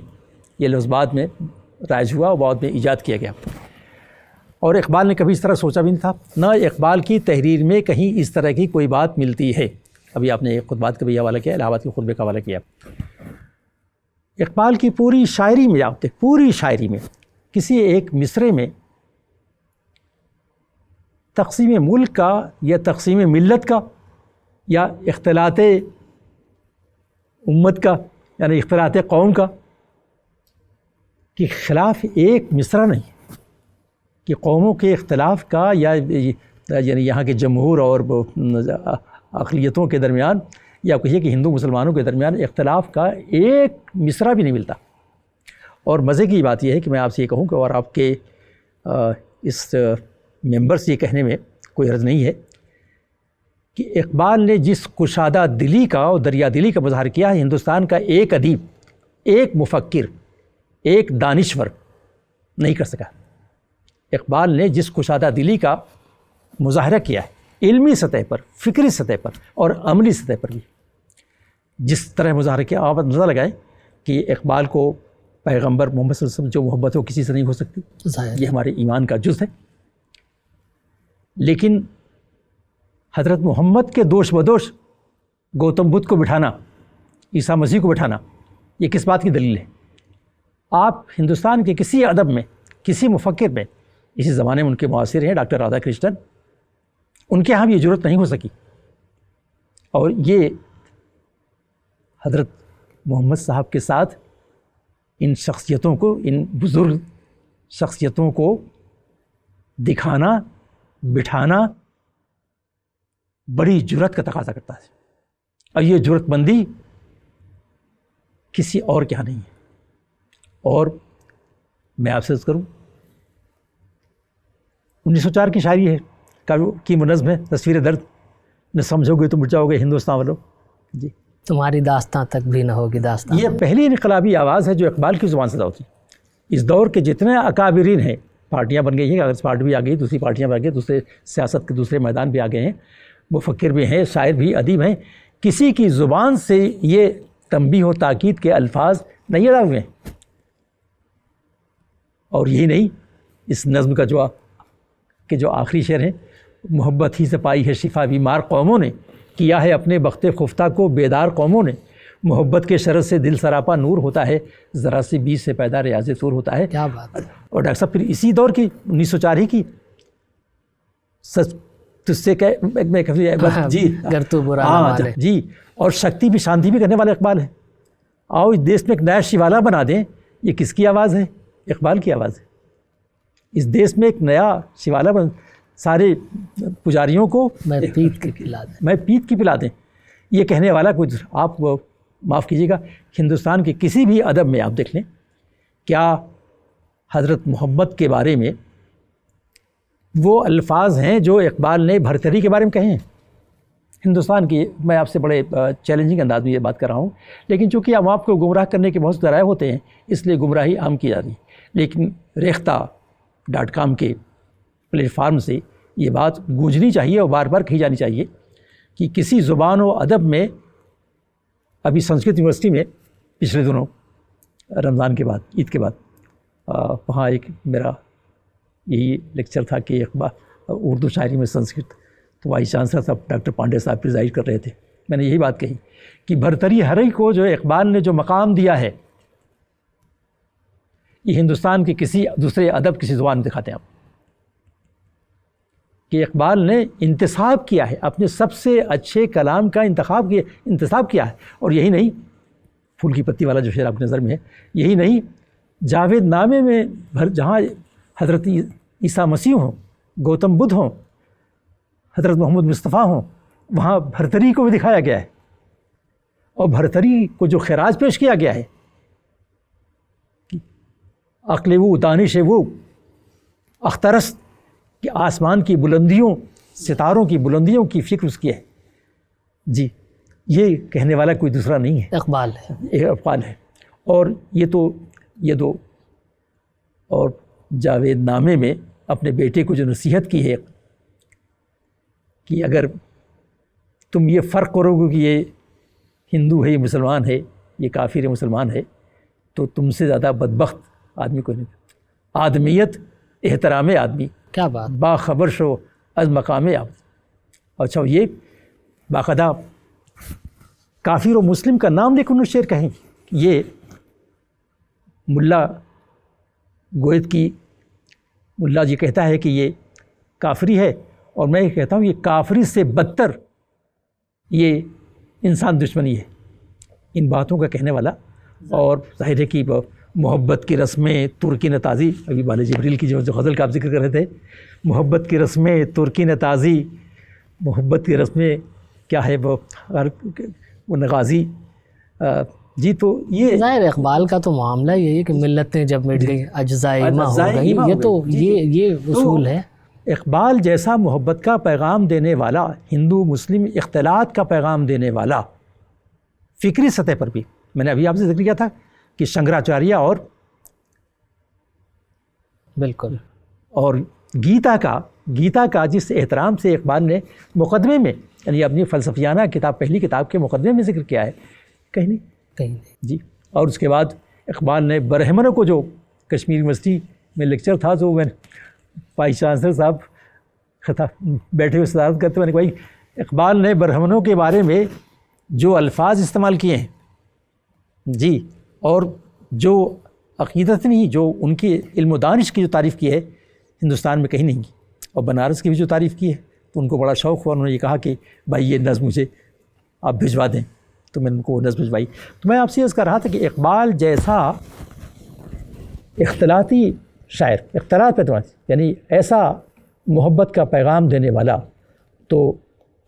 یہ لفظ بعد میں رائج ہوا اور بعد میں ایجاد کیا گیا، اور اقبال نے کبھی اس طرح سوچا بھی نہیں تھا، نہ اقبال کی تحریر میں کہیں اس طرح کی کوئی بات ملتی ہے۔ ابھی آپ نے خطبات کا بھی حوالہ کیا، الہ آباد کے خطبے کا حوالہ کیا۔ اقبال کی پوری شاعری میں آپ دیکھ، پوری شاعری میں کسی ایک مصرعے میں تقسیم ملک کا یا تقسیم ملت کا یا اختلاط امت کا، یعنی اختلاط قوم کا، کے خلاف ایک مصرع نہیں کہ قوموں کے اختلاف کا یا یعنی یہاں کے جمہور اور اقلیتوں کے درمیان یا کہیے کہ ہندو مسلمانوں کے درمیان اختلاف کا ایک مصرع بھی نہیں ملتا. اور مزے کی بات یہ ہے کہ میں آپ سے یہ کہوں کہ اور آپ کے اس ممبر سے یہ کہنے میں کوئی حرج نہیں ہے کہ اقبال نے جس کشادہ دلی کا اور دریا دلی کا مظاہر کیا ہے ہندوستان کا ایک ادیب، ایک مفکر، ایک دانشور نہیں کر سکا. اقبال نے جس کشادہ دلی کا مظاہرہ کیا ہے علمی سطح پر، فکری سطح پر اور عملی سطح پر بھی، جس طرح مظاہرہ کیا، آپ اندازہ لگائیں کہ اقبال کو پیغمبر محمد صلی اللہ علیہ وسلم جو محبت ہو کسی سے نہیں ہو سکتی، یہ ہمارے ایمان کا جز ہے. لیکن حضرت محمد کے دوش بدوش گوتم بدھ کو بٹھانا، عیسیٰ مسیح کو بٹھانا، یہ کس بات کی دلیل ہے؟ آپ ہندوستان کے کسی ادب میں، کسی مفکر میں، اسی زمانے میں ان کے معاصر ہیں ڈاکٹر رادھا کرشنن، ان کے ہاں بھی یہ ضرورت نہیں ہو سکی. اور یہ حضرت محمد صاحب کے ساتھ ان شخصیتوں کو، ان بزرگ شخصیتوں کو دکھانا، بٹھانا بڑی جرأت کا تقاضا کرتا ہے. اور یہ جرأت مندی کسی اور کے یہاں نہیں ہے. اور میں آپ سے عرض کروں 1904 کی شاعری ہے کی منظم ہے تصویر درد، نہ سمجھو گے تو مٹ جاؤ گے ہندوستان والوں. جی، تمہاری داستان تک بھی نہ ہوگی داستان. یہ پہلی انقلابی آواز ہے جو اقبال کی زبان سے ہوتی. اس دور کے جتنے اکابرین ہیں، پارٹیاں بن گئی ہیں، کاغذ پارٹی بھی آ گئی، دوسری پارٹیاں بھی آ گئی، دوسرے سیاست کے دوسرے میدان بھی آ گئے ہیں، مفکر بھی ہیں، شاعر بھی، ادیب ہیں، کسی کی زبان سے یہ تنبیہ و تاکید کے الفاظ نہیں ادا ہوئے ہیں. اور یہی نہیں، اس نظم کا جو آخری شعر ہے، محبت ہی سے پائی ہے شفا بیمار قوموں نے، کیا ہے اپنے بخت خفتہ کو بیدار قوموں نے، محبت کے شرط سے دل سراپا نور ہوتا ہے، ذرا سی بیج سے پیدا ریاض طور ہوتا ہے. کیا بات ہے. اور ڈاکٹر صاحب پھر اسی دور کی 1904 ہی کی سچ تجھ سے میں جی گر تو برا نہ مانے. جی، اور شکتی بھی شانتی بھی کرنے والا اقبال ہے. آؤ اس دیش میں ایک نیا شیوالا بنا دیں. یہ کس کی آواز ہے؟ اقبال کی آواز ہے. اس دیش میں ایک نیا شیوالا سارے پجاریوں کو میں پیت کی پلا دیں، میں پیت کی پلا دیں، یہ کہنے والا کوئی. آپ معاف کیجیے گا، ہندوستان کے کسی بھی ادب میں آپ دیکھ لیں، کیا حضرت محمد کے بارے میں وہ الفاظ ہیں جو اقبال نے بھرتری کے بارے میں کہے ہیں؟ ہندوستان کی، میں آپ سے بڑے چیلنجنگ انداز میں یہ بات کر رہا ہوں، لیکن چونکہ ہم آپ کو گمراہ کرنے کے بہت ذرائع ہوتے ہیں، اس لیے گمراہی عام کی جاتی ہے. لیکن ریختہ.com کے پلیٹ فارم سے یہ بات گونجنی چاہیے اور بار بار کہی جانی چاہیے کہ کسی زبان و ادب میں، ابھی سنسکرت یونیورسٹی میں پچھلے دنوں رمضان کے بعد، عید کے بعد، وہاں ایک میرا یہی لیکچر تھا کہ اردو شاعری میں سنسکرت، تو وائس چانسلر صاحب ڈاکٹر پانڈے صاحب پریزائڈ کر رہے تھے. میں نے یہی بات کہی کہ بھرتری ہرئی کو جو اقبال نے جو مقام دیا ہے، یہ ہندوستان کے کسی دوسرے ادب کسی زبان میں دکھاتے ہیں آپ، کہ اقبال نے انتصاب کیا ہے، اپنے سب سے اچھے کلام کا انتصاب کیا ہے. اور یہی نہیں، پھول کی پتی والا جو شعر آپ کی نظر میں ہے، یہی نہیں، جاوید نامے میں جہاں حضرت عیسیٰ مسیح ہوں، گوتم بدھ ہوں، حضرت محمد مصطفیٰ ہوں، وہاں بھرتری کو بھی دکھایا گیا ہے. اور بھرتری کو جو خراج پیش کیا گیا ہے، عقل وہ، دانش وہ، اخترست، کہ آسمان کی بلندیوں، ستاروں کی بلندیوں کی فکر اس کی ہے. جی، یہ کہنے والا کوئی دوسرا نہیں ہے، اقبال ہے. اقبال ہے. اور یہ دو اور جاوید نامے میں اپنے بیٹے کو جو نصیحت کی ہے کہ اگر تم یہ فرق کرو گے کہ یہ ہندو ہے، یہ مسلمان ہے، یہ کافر ہے، مسلمان ہے، تو تم سے زیادہ بدبخت آدمی کو نہیں. آدمیت، احترام آدمی، کیا بات. باخبر شو از مقام آپ. اچھا، یہ باقاعدہ کافر و مسلم کا نام لے کر انہوں نے شعر کہیں. یہ ملا گوید کی ملا جی کہتا ہے کہ یہ کافری ہے، اور میں یہ کہتا ہوں یہ کافری سے بدتر یہ انسان دشمنی ہے. ان باتوں کا کہنے والا، اور ظاہر ہے کہ محبت کی رسمیں ترکی نے تازی، ابھی بال جبریل کی جو غزل کا آپ ذکر کر رہے تھے، محبت کی رسمیں ترکی نے تازی، محبت کی رسمیں کیا ہے وہ نغازی. جی تو یہ ظاہر اقبال کا تو معاملہ یہی ہے کہ ملتیں جب مٹ گئی اجزائے ایماں ہو گئی، یہ تو یہ اصول ہے. اقبال جیسا محبت کا پیغام دینے والا، ہندو مسلم اختلاط کا پیغام دینے والا، فکری سطح پر بھی میں نے ابھی آپ سے ذکر کیا تھا کہ شنکراچاریہ بالکل اور گیتا کا جس احترام سے اقبال نے مقدمے میں، یعنی اپنی فلسفیانہ کتاب، پہلی کتاب کے مقدمے میں ذکر کیا ہے، کہیں نہیں جی. اور اس کے بعد اقبال نے برہمنوں کو، جو کشمیر یونیورسٹی میں لیکچر تھا جو میں وائس چانسلر صاحب بیٹھے ہوئے صدارت کرتے ہوئے، بھائی اقبال نے برہمنوں کے بارے میں جو الفاظ استعمال کیے ہیں جی، اور جو عقیدت نہیں، جو ان کی علم و دانش کی جو تعریف کی ہے ہندوستان میں کہیں نہیں کی، اور بنارس کی بھی جو تعریف کی ہے تو ان کو بڑا شوق ہوا. انہوں نے یہ کہا کہ بھائی یہ نظم مجھے آپ بھجوا دیں، تو میں ان کو نظم بھجوائی. تو میں آپ سے یہ کہہ رہا تھا کہ اقبال جیسا اختلاطی شاعر، اختلاط پہ یعنی ایسا محبت کا پیغام دینے والا تو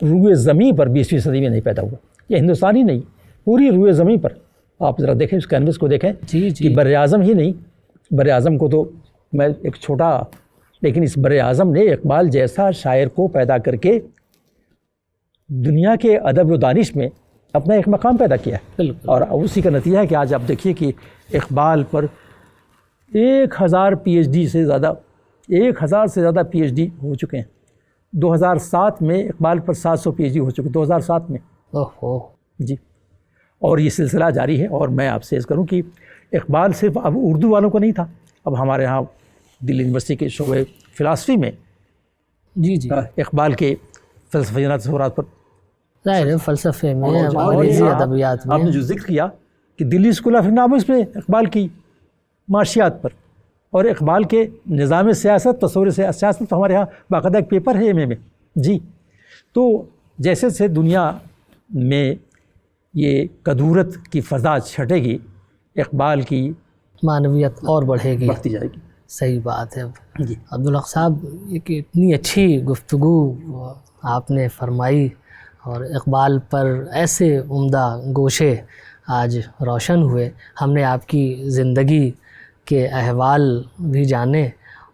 روئے زمین پر 20ویں صدی میں نہیں پیدا ہوا. یہ ہندوستانی نہیں، پوری روئے زمین پر آپ ذرا دیکھیں، اس کینوس کو دیکھیں کہ بر اعظم ہی نہیں، بر اعظم کو تو میں ایک چھوٹا، لیکن اس بر اعظم نے اقبال جیسا شاعر کو پیدا کر کے دنیا کے ادب و دانش میں اپنا ایک مقام پیدا کیا ہے. اور اسی کا نتیجہ ہے کہ آج آپ دیکھیے کہ اقبال پر 1000 پی ایچ ڈی سے زیادہ، 1000 سے زیادہ پی ایچ ڈی ہو چکے ہیں. 2007 میں اقبال پر 700 پی ایچ ڈی ہو چکے، 2007 میں جی. اور یہ سلسلہ جاری ہے. اور میں آپ سے عرض کروں کہ اقبال صرف اب اردو والوں کو نہیں تھا، اب ہمارے ہاں دلی یونیورسٹی کے شعبہ فلاسفی میں جی اقبال کے فلسفیانہ تصورات پر، ظاہر ہے فلسفے میں، انگریزی ادبیات میں آپ نے جو ذکر کیا کہ دلی اسکول آف اکنامکس میں اقبال کی معاشیات پر، اور اقبال کے نظام سیاست، تصور سیاست تو ہمارے ہاں باقاعدہ ایک پیپر ہے ایم اے میں جی. تو جیسے سے دنیا میں یہ کدورت کی فضا چھٹے گی، اقبال کی معنویت اور بڑھے گی، بڑھتی جائے گی. صحیح بات ہے جی. عبدالحق صاحب، ایک اتنی اچھی گفتگو آپ نے فرمائی، اور اقبال پر ایسے عمدہ گوشے آج روشن ہوئے. ہم نے آپ کی زندگی کے احوال بھی جانے،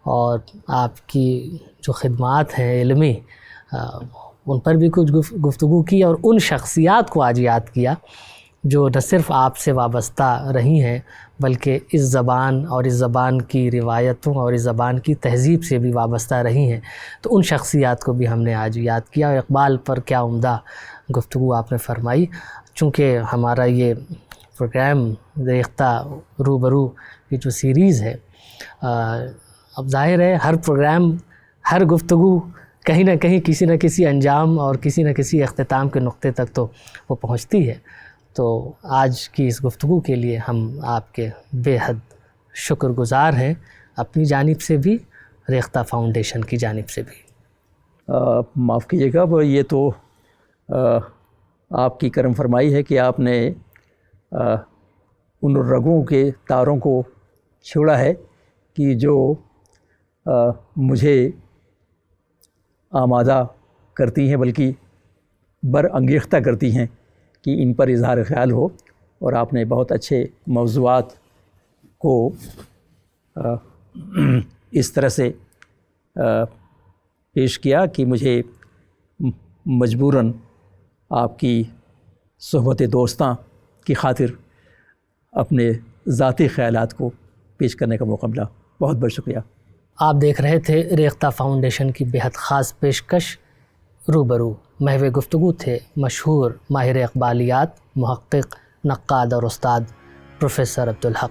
اور آپ کی جو خدمات ہیں علمی، ان پر بھی کچھ گفتگو کی، اور ان شخصیات کو آج یاد کیا جو نہ صرف آپ سے وابستہ رہی ہیں بلکہ اس زبان اور اس زبان کی روایتوں اور اس زبان کی تہذیب سے بھی وابستہ رہی ہیں. تو ان شخصیات کو بھی ہم نے آج یاد کیا، اور اقبال پر کیا عمدہ گفتگو آپ نے فرمائی. چونکہ ہمارا یہ پروگرام ریختہ روبرو کی جو سیریز ہے، اب ظاہر ہے ہر پروگرام، ہر گفتگو کہیں نہ کہیں کسی نہ کسی انجام اور کسی نہ کسی اختتام کے نقطے تک تو وہ پہنچتی ہے. تو آج کی اس گفتگو کے لیے ہم آپ کے بے حد شکر گزار ہیں، اپنی جانب سے بھی، ریختہ فاؤنڈیشن کی جانب سے بھی. معاف کیجیے گا، یہ تو آپ کی کرم فرمائی ہے کہ آپ نے ان رگوں کے تاروں کو چھوڑا ہے کہ جو مجھے آمادہ کرتی ہیں، بلکہ برانگیختہ کرتی ہیں کہ ان پر اظہار خیال ہو. اور آپ نے بہت اچھے موضوعات کو اس طرح سے پیش کیا کہ مجھے مجبوراً آپ کی صحبت دوستاں کی خاطر اپنے ذاتی خیالات کو پیش کرنے کا موقع ملا. بہت بہت شکریہ. آپ دیکھ رہے تھے ریختہ فاؤنڈیشن کی بہت خاص پیشکش روبرو. محو گفتگو تھے مشہور ماہر اقبالیات، محقق، نقاد اور استاد پروفیسر عبدالحق